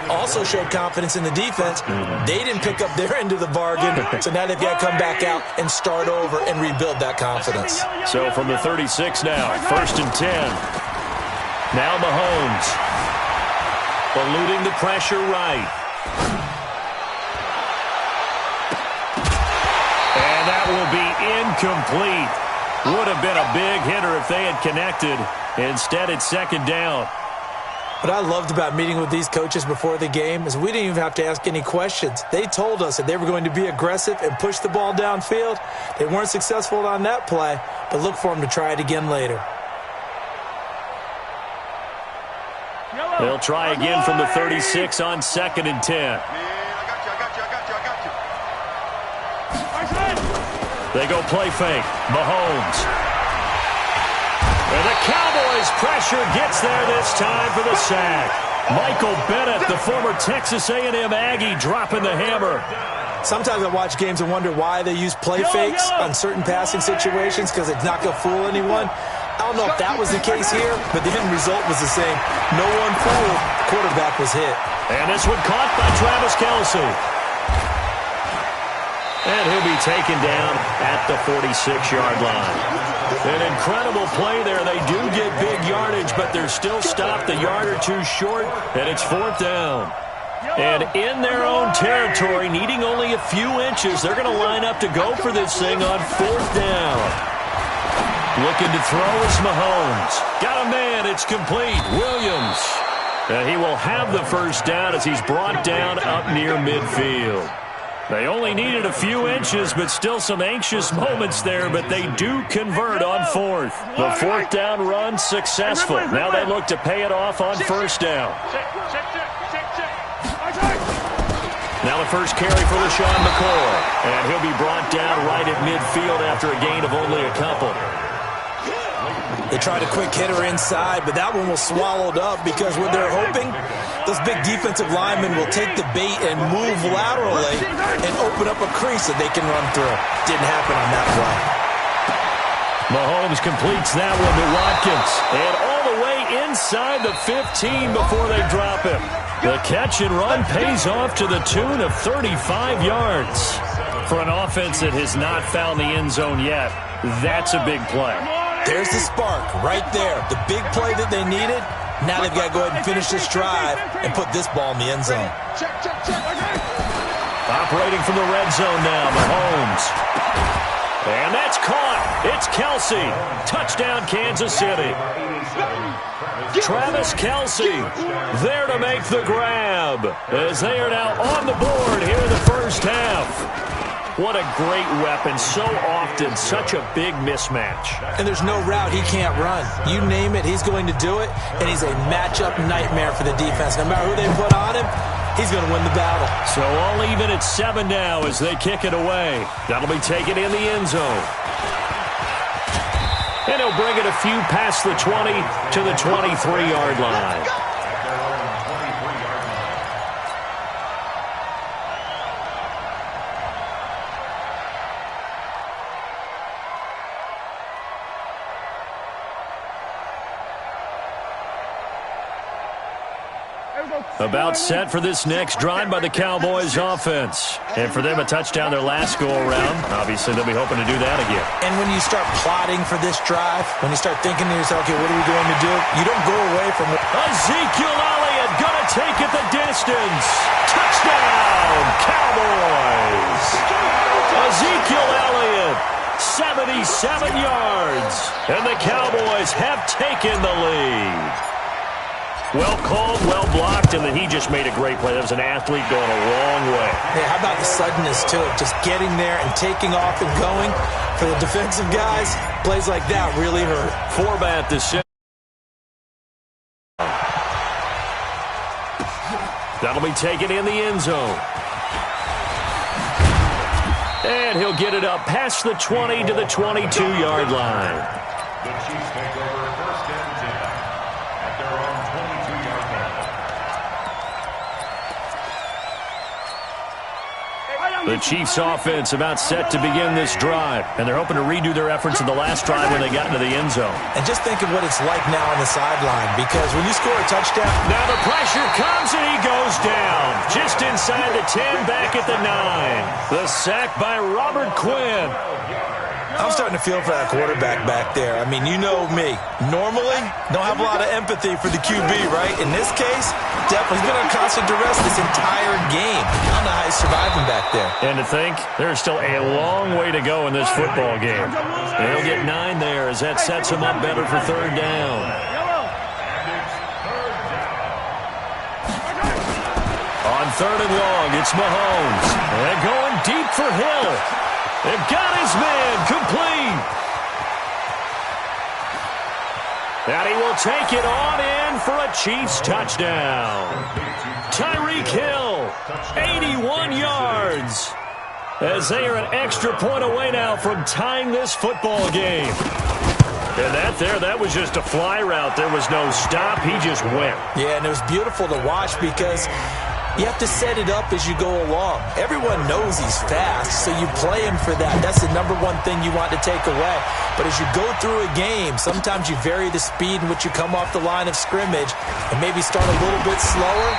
Also showed confidence in the defense. They didn't pick up their end of the bargain, so now they've got to come back out and start over and rebuild that confidence. So from the 36 now, 1st and 10. Now Mahomes. Eluding the pressure right. And that will be incomplete. Would have been a big hitter if they had connected. Instead, it's 2nd down. What I loved about meeting with these coaches before the game is we didn't even have to ask any questions. They told us that they were going to be aggressive and push the ball downfield. They weren't successful on that play, but look for them to try it again later. They'll try again from the 36 on 2nd and 10. They go play fake. Mahomes. And the Cowboys pressure gets there this time for the sack. Michael Bennett, the former Texas A&M Aggie, dropping the hammer. Sometimes I watch games and wonder why they use play fakes on certain passing situations because it's not going to fool anyone. I don't know if that was the case here, but the end result was the same. No one fooled. Quarterback was hit. And this one caught by Travis Kelce. And he'll be taken down at the 46-yard line. An incredible play there. They do get big yardage, but they're still stopped a yard or two short, and it's 4th down. And in their own territory, needing only a few inches, they're going to line up to go for this thing on 4th down. Looking to throw is Mahomes. Got a man. It's complete. Williams. He will have the 1st down as he's brought down up near midfield. They only needed a few inches, but still some anxious moments there, but they do convert on 4th. The 4th down run successful. Now they look to pay it off on 1st down. Now the first carry for LaShawn McCoy, and he'll be brought down right at midfield after a gain of only a couple. They tried a quick hitter inside, but that one was swallowed up because what they're hoping, those big defensive linemen will take the bait and move laterally and open up a crease that they can run through. Didn't happen on that play. Mahomes completes that one to Watkins. And all the way inside the 15 before they drop him. The catch and run pays off to the tune of 35 yards. For an offense that has not found the end zone yet, that's a big play. There's the spark right there. The big play that they needed. Now they've got to go ahead and finish this drive and put this ball in the end zone. Operating from the red zone now, Mahomes. And that's caught. It's Kelsey. Touchdown, Kansas City. Travis Kelsey there to make the grab as they are now on the board here in the first half. What a great weapon. So often, such a big mismatch. And there's no route he can't run. You name it, he's going to do it, and he's a matchup nightmare for the defense. No matter who they put on him, he's going to win the battle. So all even at 7 now as they kick it away. That'll be taken in the end zone. And he'll bring it a few past the 20 to the 23-yard line. About set for this next drive by the Cowboys offense. And for them, a touchdown their last go-around. Obviously, they'll be hoping to do that again. And when you start plotting for this drive, when you start thinking to yourself, okay, what are we going to do? You don't go away from it. Ezekiel Elliott going to take it the distance. Touchdown, Cowboys. Ezekiel Elliott, 77 yards. And the Cowboys have taken the lead. Well called, well blocked, and then he just made a great play. That was an athlete going a long way. Hey, how about the suddenness to it? Just getting there and taking off and going. For the defensive guys, plays like that really hurt. Forbat the set. That'll be taken in the end zone. And he'll get it up past the 20 to the 22-yard line. The Chiefs take over first and 10 at their own 22-yard line. The Chiefs offense about set to begin this drive, and they're hoping to redo their efforts in the last drive when they got into the end zone. And just think of what it's like now on the sideline, because when you score a touchdown... Now the pressure comes and he goes down. Just inside the 10, back at the 9. The sack by Robert Quinn. I'm starting to feel for that quarterback back there. I mean, you know me. Normally, don't have a lot of empathy for the QB, right? In this case, definitely he's been on constant duress this entire game. I don't know how he's surviving back there. And to think, there's still a long way to go in this football game. And he'll get 9 there as that sets him up better for third down. On third and long, it's Mahomes. And going deep for Hill. They've got his man complete. And he will take it on in for a Chiefs touchdown. Tyreek Hill, 81 yards. As they are an extra point away now from tying this football game. And that was just a fly route. There was no stop. He just went. Yeah, and it was beautiful to watch because you have to set it up as you go along. Everyone knows he's fast, so you play him for that. That's the number one thing you want to take away. But as you go through a game, sometimes you vary the speed in which you come off the line of scrimmage and maybe start a little bit slower,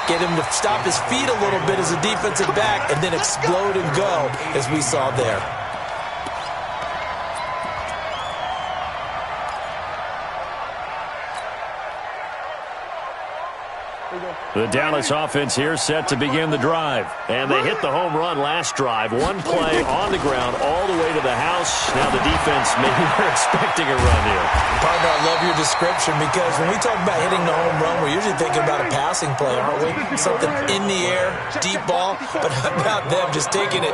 get him to stop his feet a little bit as a defensive back, and then explode and go, as we saw there. The Dallas offense here set to begin the drive. And they hit the home run last drive. One play on the ground all the way to the house. Now the defense, maybe they're expecting a run here. Partner, I love your description because when we talk about hitting the home run, we're usually thinking about a passing play, aren't we? Something in the air, deep ball. But how about them just taking it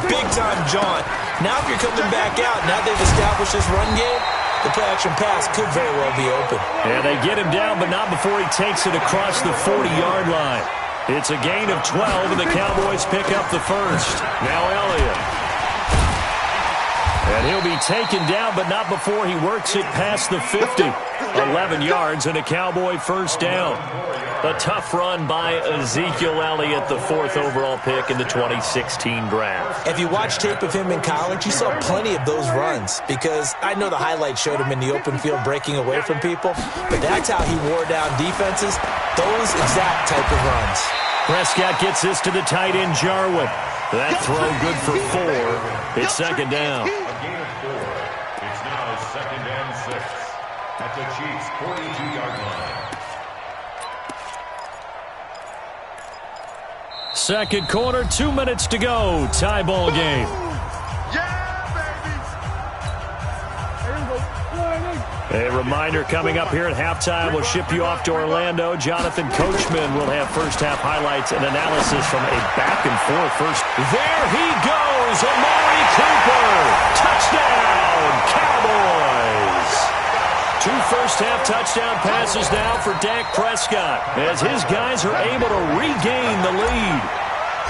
big-time jaunt? Now if you're coming back out, now they've established this run game, the play-action pass could very well be open. And they get him down, but not before he takes it across the 40-yard line. It's a gain of 12, and the Cowboys pick up the first. Now Elliott. And he'll be taken down, but not before he works it past the 50. 11 yards and a Cowboy first down. A tough run by Ezekiel Elliott, the 4th overall pick in the 2016 draft. If you watch tape of him in college, you saw plenty of those runs because I know the highlights showed him in the open field breaking away from people, but that's how he wore down defenses, those exact type of runs. Prescott gets this to the tight end, Jarwin. That throw good for 4. It's second down. A gain of 4. It's now second and 6 at the Chiefs' 42-yard line. Second quarter, 2 minutes to go. Tie ball game. Yeah, baby. A reminder coming up here at halftime, we'll ship you off to Orlando. Jonathan Coachman will have first-half highlights and analysis from a back-and-forth first. There he goes, Amari Cooper. Touchdown, Cowboys. 2 first-half touchdown passes now for Dak Prescott as his guys are able to regain the lead.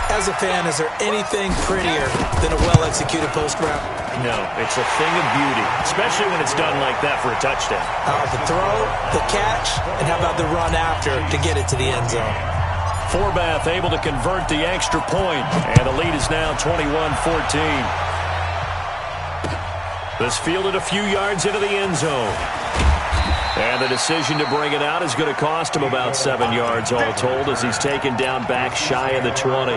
As a fan, is there anything prettier than a well-executed post route? No, it's a thing of beauty, especially when it's done like that for a touchdown. The throw, the catch, and how about the run after to get it to the end zone? Forbath able to convert the extra point, and the lead is now 21-14. This fielded a few yards into the end zone. And the decision to bring it out is going to cost him about 7 yards all told as he's taken down back shy of the 20.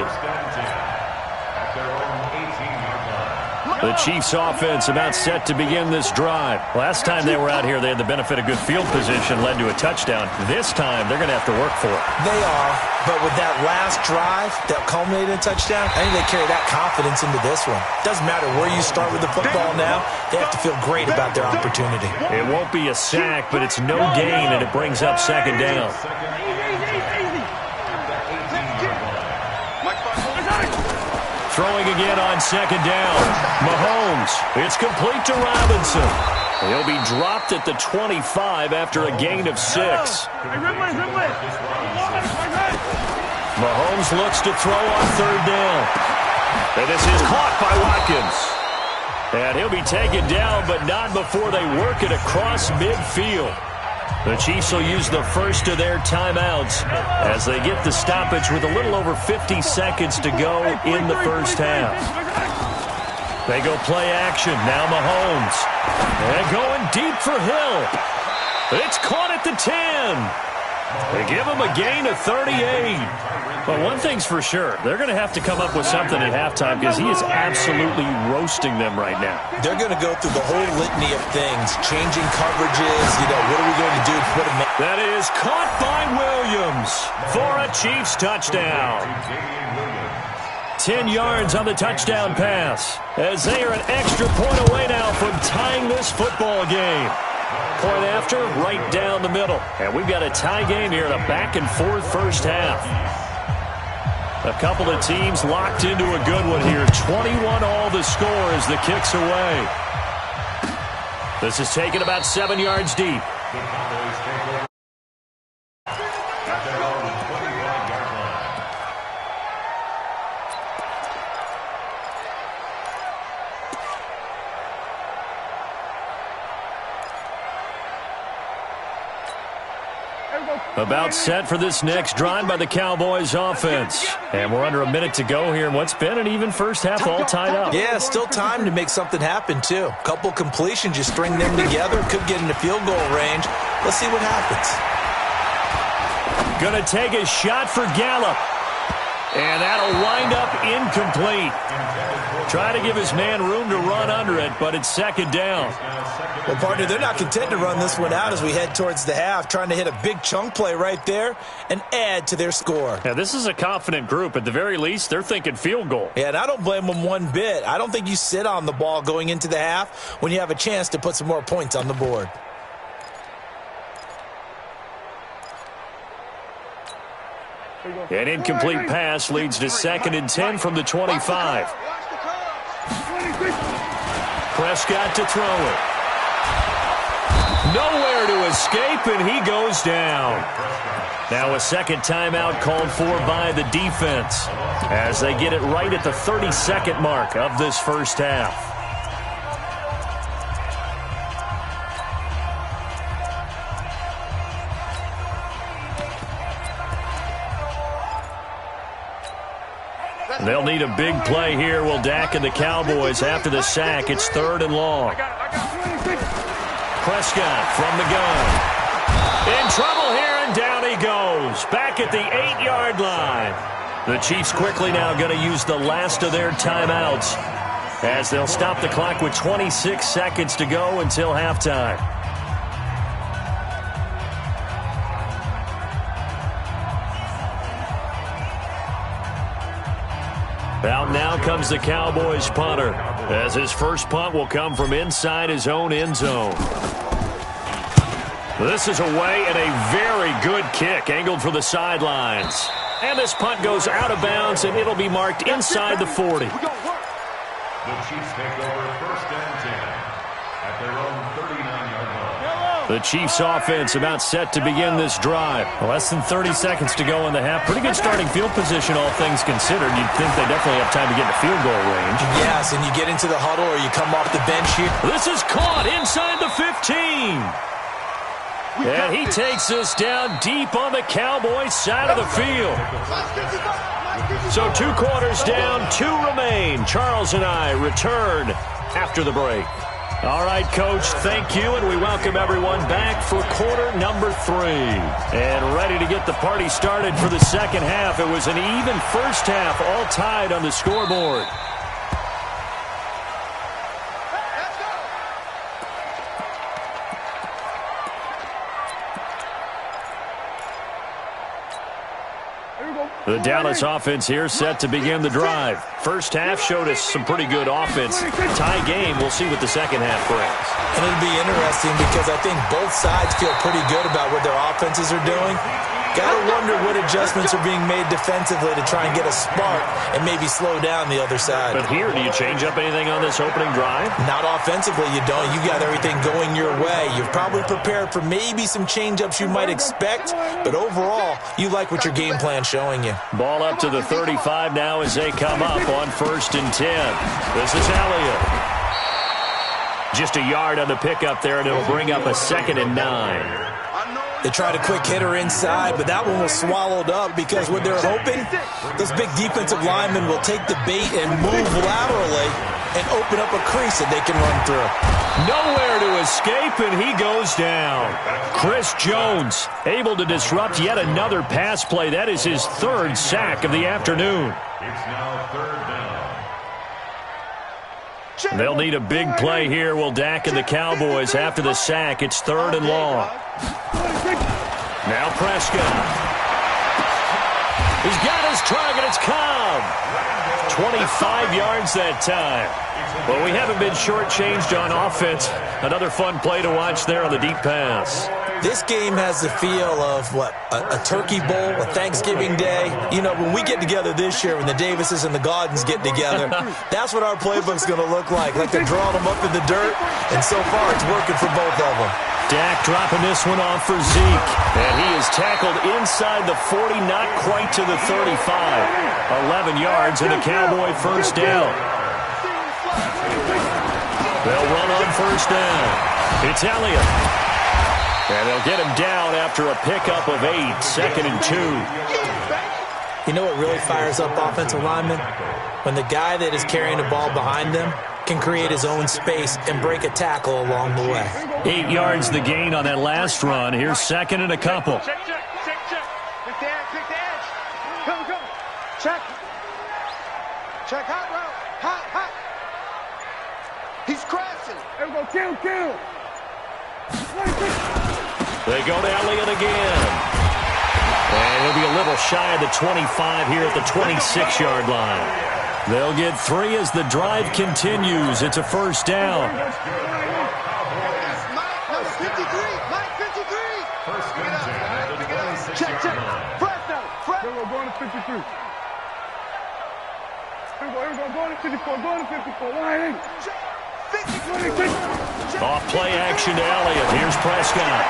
The Chiefs offense about set to begin this drive. Last time they were out here, they had the benefit of good field position, led to a touchdown. This time, they're going to have to work for it. They are, but with that last drive that culminated in a touchdown, I think they carry that confidence into this one. Doesn't matter where you start with the football now, they have to feel great about their opportunity. It won't be a sack, but it's no gain, and it brings up second down. Throwing again on second down. Mahomes. It's complete to Robinson. He'll be dropped at the 25 after a gain of 6. Mahomes looks to throw on third down. And this is caught by Watkins. And he'll be taken down, but not before they work it across midfield. The Chiefs will use the first of their timeouts as they get the stoppage with a little over 50 seconds to go in the first half. They go play action. Now Mahomes. And going deep for Hill. It's caught at the 10. They give him a gain of 38. But one thing's for sure, they're going to have to come up with something at halftime because he is absolutely roasting them right now. They're going to go through the whole litany of things, changing coverages, what are we going to do to put him in? That is caught by Williams for a Chiefs touchdown. 10 yards on the touchdown pass as they are an extra point away now from tying this football game. Point after, right down the middle. And we've got a tie game here in a back-and-forth first half. A couple of teams locked into a good one here. 21 all the score as the kick's away. This is taken about 7 yards deep. About set for this next drive by the Cowboys offense. And we're under a minute to go here in what's been an even first half, all tied up. Yeah, still time to make something happen, too. A couple completions, you string them together, could get into field goal range. Let's see what happens. Going to take a shot for Gallup. And that'll wind up incomplete. Try to give his man room to run under it, but it's second down. Well, partner, they're not content to run this one out as we head towards the half, trying to hit a big chunk play right there and add to their score. Yeah, this is a confident group. At the very least, they're thinking field goal. Yeah, and I don't blame them one bit. I don't think you sit on the ball going into the half when you have a chance to put some more points on the board. An incomplete pass leads to 2nd and 10 from the 25. Prescott to throw it. Nowhere to escape, and he goes down. Now a second timeout called for by the defense as they get it right at the 30-second mark of this first half. They'll need a big play here. Will Dak and the Cowboys after the sack. It's 3rd and long. Prescott from the gun. In trouble here, and down he goes. Back at the 8-yard line. The Chiefs quickly now going to use the last of their timeouts as they'll stop the clock with 26 seconds to go until halftime. Out now comes the Cowboys punter, as his first punt will come from inside his own end zone. This is away and a very good kick angled for the sidelines. And this punt goes out of bounds, and it'll be marked inside the 40. The Chiefs take over 1st and 10 at their own 39-yard line. The Chiefs offense about set to begin this drive. Less than 30 seconds to go in the half. Pretty good starting field position, all things considered. You'd think they definitely have time to get to field goal range. Yes, and you get into the huddle or you come off the bench here. This is caught inside the 15. And he takes this down deep on the Cowboys side of the field. So 2 quarters down, 2 remain. Charles and I return after the break. All right, Coach, thank you, and we welcome everyone back for quarter number 3. And ready to get the party started for the second half. It was an even first half, all tied on the scoreboard. The Dallas offense here set to begin the drive. First half showed us some pretty good offense. Tie game, we'll see what the second half brings. And it'll be interesting because I think both sides feel pretty good about what their offenses are doing. Got to wonder what adjustments are being made defensively to try and get a spark and maybe slow down the other side. But here, do you change up anything on this opening drive? Not offensively, you don't. You got everything going your way. You're probably prepared for maybe some change-ups you might expect, but overall, you like what your game plan's showing you. Ball up to the 35 now as they come up on 1st and 10. This is Elliott. Just a yard on the pickup there, and it'll bring up a 2nd and 9. They tried a quick hitter inside, but that one was swallowed up because what they're hoping, those big defensive linemen will take the bait and move laterally and open up a crease that they can run through. Nowhere to escape, and he goes down. Chris Jones able to disrupt yet another pass play. That is his 3rd sack of the afternoon. It's now 3rd down. They'll need a big play here. Will Dak and the Cowboys after the sack. It's 3rd and long. Now Prescott. He's got his target. It's Cobb. 25 yards that time. Well, we haven't been shortchanged on offense. Another fun play to watch there on the deep pass. This game has the feel of, a Turkey Bowl, a Thanksgiving Day. You know, when we get together this year, when the Davises and the Gaudens get together, that's what our playbook's going to look like they're drawing them up in the dirt, and so far it's working for both of them. Dak dropping this one off for Zeke. And he is tackled inside the 40, not quite to the 35. 11 yards and a Cowboy 1st down. They'll run on 1st down. It's Elliott. And they'll get him down after a pickup of 8, 2nd and 2. You know what really fires up offensive linemen? When the guy that is carrying the ball behind them can create his own space and break a tackle along the way. 8 yards the gain on that last run. Here's 2nd and a couple. Check. Pick the edge. Come. Check. Hot route. Hot. He's crashing. There we go. Kill. They go to Elliott again. And he'll be a little shy of the 25 here at the 26-yard line. They'll get 3 as the drive continues. It's a 1st down. Mike 53. First and 10 at the 26-yard line. Fresh now. We're going to 53. Here we go. Going to 54. Line 56. Off play action to Elliott. Here's Prescott.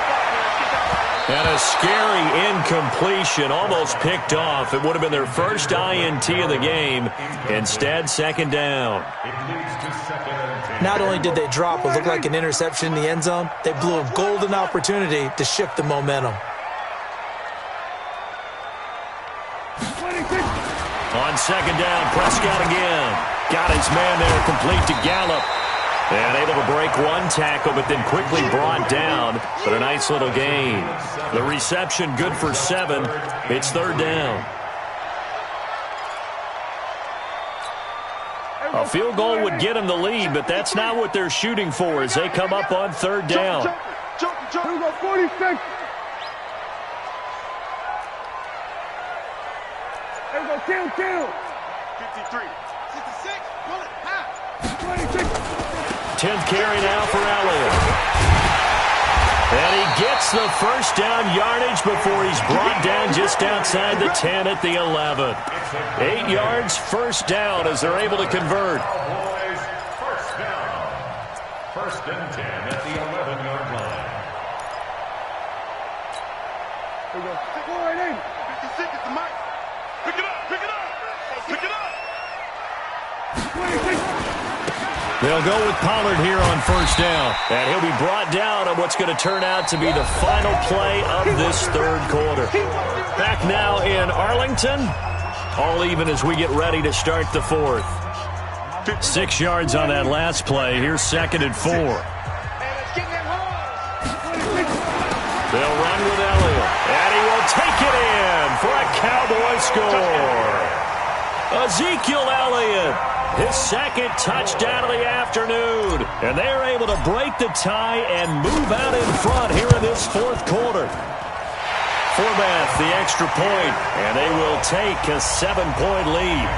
And a scary incompletion, almost picked off. It would have been their first INT of the game. Instead, 2nd down. It leads to 2nd and 10. Not only did they drop what looked like an interception in the end zone, they blew a golden opportunity to shift the momentum. On 2nd down, Prescott again. Got his man there, complete to Gallup. And able to break one tackle, but then quickly brought down. But a nice little gain. The reception good for 7. It's 3rd down. A field goal would get them the lead, but that's not what they're shooting for as they come up on 3rd down. Jump. Here we go. 46. There we go. Kill. 53. 66. Pull it. Half. 26. 10th carry now for Elliott. And he gets the first down yardage before he's brought down just outside the 10 at the 11. 8 yards, first down as they're able to convert. Cowboys first down. First and 10 at the 11-yard line. Here we go. Go right in. 56 is the mic. Pick it up. Pick it up. Pick it up. They'll go with Pollard here on first down. And he'll be brought down on what's going to turn out to be the final play of this third quarter. Back now in Arlington. All even as we get ready to start the fourth. 6 yards on that last play. Here's 2nd and 4. They'll run with Elliott. And he will take it in for a Cowboy score. Ezekiel Elliott. His 2nd touchdown of the afternoon. And they're able to break the tie and move out in front here in this fourth quarter. Forbath, the extra point, and they will take a 7-point lead.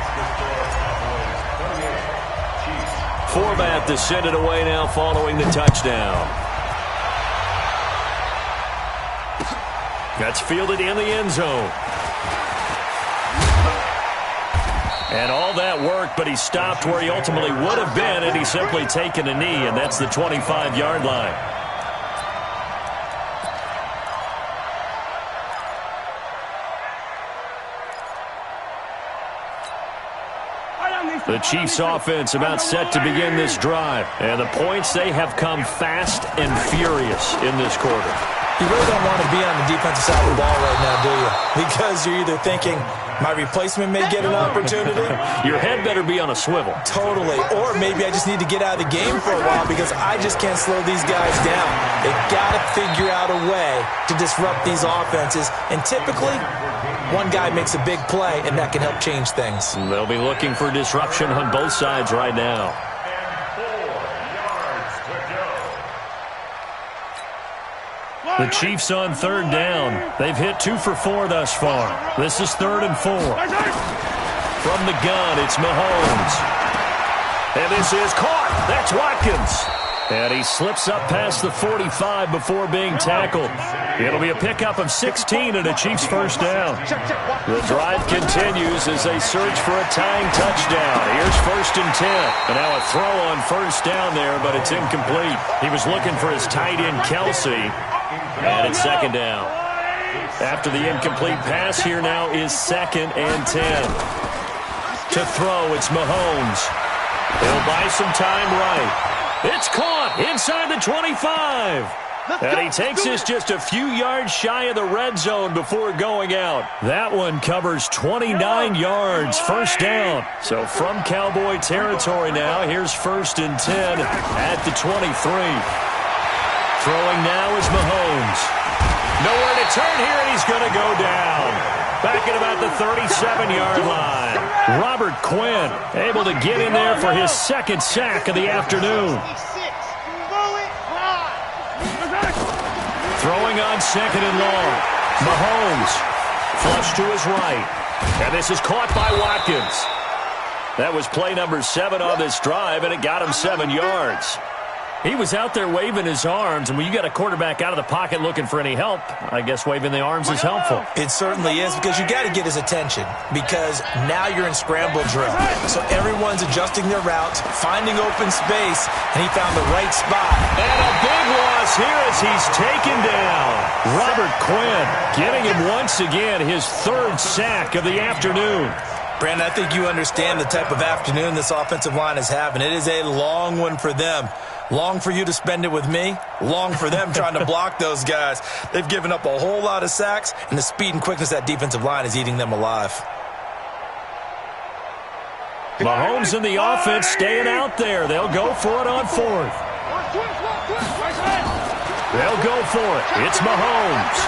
Forbath to send it away now following the touchdown. That's fielded in the end zone. And all that work, but he stopped where he ultimately would have been, and he's simply taken a knee, and that's the 25-yard line. The Chiefs offense about set to begin this drive. And the points, they have come fast and furious in this quarter. You really don't want to be on the defensive side of the ball right now, do you? Because you're either thinking, my replacement may get an opportunity. Your head better be on a swivel. Totally. Or maybe I just need to get out of the game for a while because I just can't slow these guys down. They've got to figure out a way to disrupt these offenses. And typically, one guy makes a big play, and that can help change things. They'll be looking for disruption on both sides right now. The Chiefs on third down. They've hit 2 for 4 thus far. This is 3rd and 4. From the gun, it's Mahomes. And this is caught. That's Watkins. And he slips up past the 45 before being tackled. It'll be a pickup of 16 and a Chiefs first down. The drive continues as they search for a tying touchdown. Here's 1st and 10. And now a throw on first down there, but it's incomplete. He was looking for his tight end, Kelsey. And it's 2nd down. After the incomplete pass, here now is 2nd and 10. To throw, it's Mahomes. He'll buy some time right. It's caught inside the 25. And he takes this just a few yards shy of the red zone before going out. That one covers 29 yards, first down. So from Cowboy territory now, here's 1st and 10 at the 23. Throwing now is Mahomes. Nowhere to turn here, and he's going to go down. Back at about the 37-yard line. Robert Quinn able to get in there for his 2nd sack of the afternoon. Throwing on 2nd and long. Mahomes flush to his right. And this is caught by Watkins. That was play number 7 on this drive, and it got him 7 yards. He was out there waving his arms, and when you got a quarterback out of the pocket looking for any help, I guess waving the arms is helpful. It certainly is, because you got to get his attention, because now you're in scramble drill. So everyone's adjusting their routes, finding open space, and he found the right spot. And a big loss here as he's taken down. Robert Quinn getting him once again his 3rd sack of the afternoon. Brandon, I think you understand the type of afternoon this offensive line is having. It is a long one for them. Long for you to spend it with me. Long for them trying to block those guys. They've given up a whole lot of sacks, and the speed and quickness of that defensive line is eating them alive. Mahomes and the offense staying out there. They'll go for it on 4th. They'll go for it. It's Mahomes.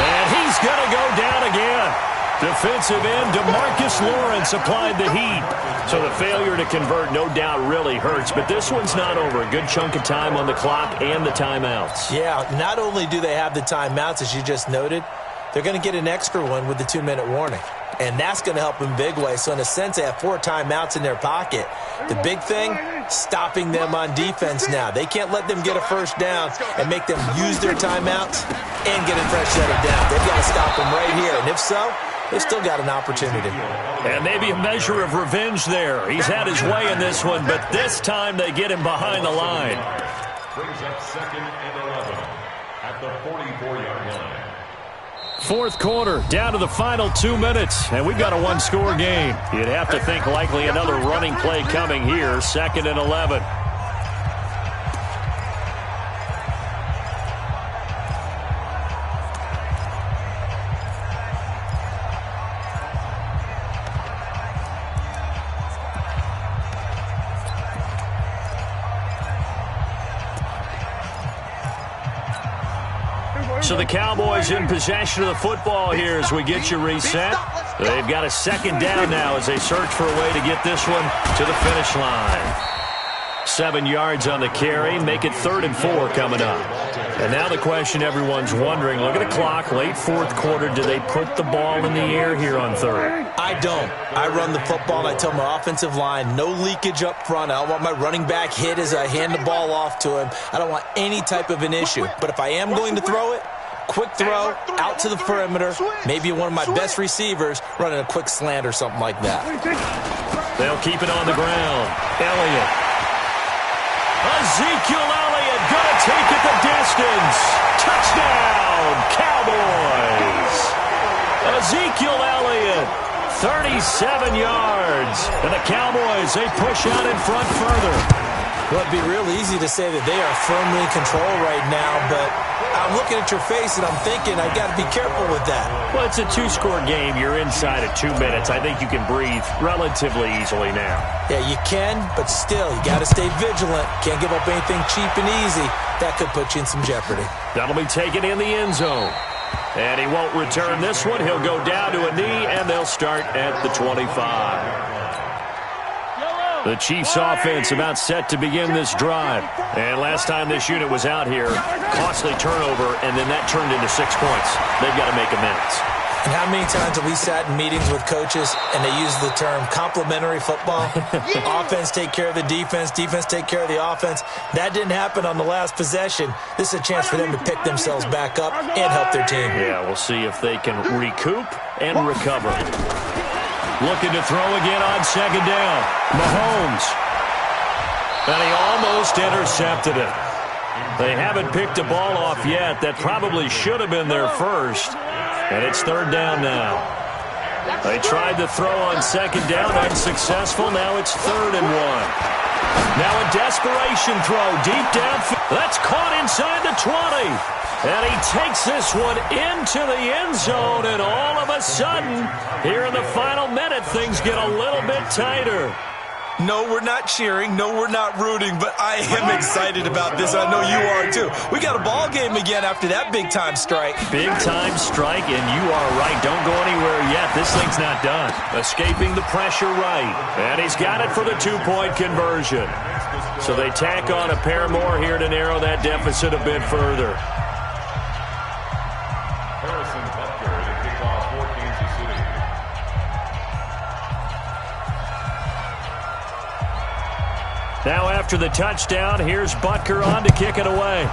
And he's going to go down again. Defensive end DeMarcus Lawrence applied the heat. So the failure to convert no doubt really hurts, but this one's not over. A good chunk of time on the clock and the timeouts. Yeah, not only do they have the timeouts, as you just noted, they're going to get an extra one with the 2-minute warning. and that's going to help in big way. So in a sense, they have 4 timeouts in their pocket. The big thing, stopping them on defense now. They can't let them get a first down and make them use their timeouts and get a fresh set of downs. They've got to stop them right here, and if so, they've still got an opportunity. And maybe a measure of revenge there. He's had his way in this one, but this time they get him behind the line. Brings up 2nd and 11 at the 44-yard line. Fourth quarter, down to the final 2 minutes, and we've got a one-score game. You'd have to think likely another running play coming here, 2nd and 11. So the Cowboys in possession of the football here as we get you reset. They've got a 2nd down now as they search for a way to get this one to the finish line. 7 yards on the carry, make it 3rd and 4 coming up. And now the question everyone's wondering, look at the clock, late 4th quarter, do they put the ball in the air here on 3rd? I don't. I run the football, and I tell my offensive line, no leakage up front. I don't want my running back hit as I hand the ball off to him. I don't want any type of an issue. But if I am going to throw it, quick throw, out to the perimeter, maybe one of my best receivers running a quick slant or something like that. They'll keep it on the ground. Elliott. Ezekiel Elliott going to take it the distance. Touchdown, Cowboys. Ezekiel Elliott, 37 yards. And the Cowboys, they push out in front further. Well, it'd be real easy to say that they are firmly in control right now, but I'm looking at your face and I'm thinking I've got to be careful with that. Well, it's a 2-score game. You're inside of 2 minutes. I think you can breathe relatively easily now. Yeah, you can, but still, you got to stay vigilant. Can't give up anything cheap and easy. That could put you in some jeopardy. That'll be taken in the end zone. And he won't return this one. He'll go down to a knee, and they'll start at the 25. The Chiefs' offense about set to begin this drive. And last time this unit was out here, costly turnover, and then that turned into 6 points. They've got to make amends. And how many times have we sat in meetings with coaches and they use the term complementary football? Offense take care of the defense, defense take care of the offense. That didn't happen on the last possession. This is a chance for them to pick themselves back up and help their team. Yeah, we'll see if they can recoup and recover. Looking to throw again on 2nd down. Mahomes. And he almost intercepted it. They haven't picked a ball off yet. That probably should have been their first. And it's 3rd down now. They tried to throw on 2nd down, unsuccessful. Now it's 3rd and 1. Now a desperation throw deep down. That's caught inside the 20. And he takes this one into the end zone, and all of a sudden, here in the final minute, things get a little bit tighter. No, we're not cheering. No, we're not rooting, but I am excited about this. I know you are, too. We got a ball game again after that big-time strike. Big-time strike, and you are right. Don't go anywhere yet. This thing's not done. Escaping the pressure right. And he's got it for the 2-point conversion. So they tack on a pair more here to narrow that deficit a bit further. Now after the touchdown, here's Butker on to kick it away.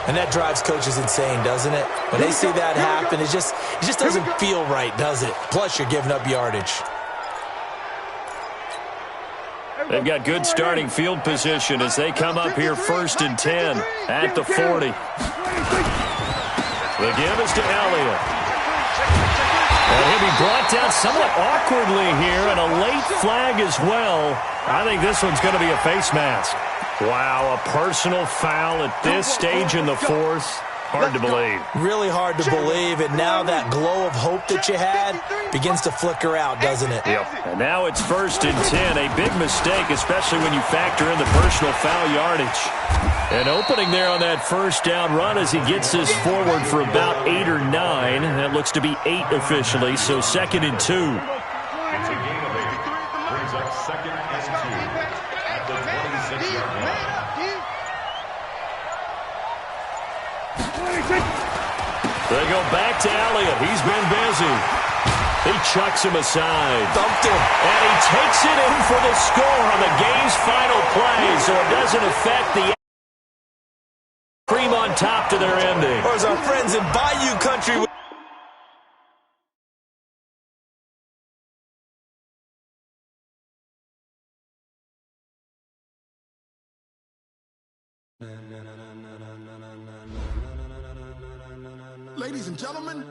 And that drives coaches insane, doesn't it? When they see that happen, it just doesn't feel right, does it? Plus, you're giving up yardage. They've got good starting field position as they come up here 1st and 10 at the 40. The give is to Elliott. And he'll be brought down somewhat awkwardly here, and a late flag as well. I think this one's going to be a face mask. Wow, a personal foul at this stage in the 4th. Hard to believe. Really hard to believe, and now that glow of hope that you had begins to flicker out, doesn't it? Yep. And now it's 1st and 10. A big mistake, especially when you factor in the personal foul yardage. An opening there on that 1st down run as he gets this forward for about 8 or 9. That looks to be 8 officially, so 2nd and 2. It's a gain of 8. Brings up 2nd and 2 at the 26-yard line. They go back to Elliott. He's been busy. He chucks him aside. Dumped him. And he takes it in for the score on the game's final play, so it doesn't affect the cream on top to their ending. Or as our friends in Bayou Country would. Ladies and gentlemen,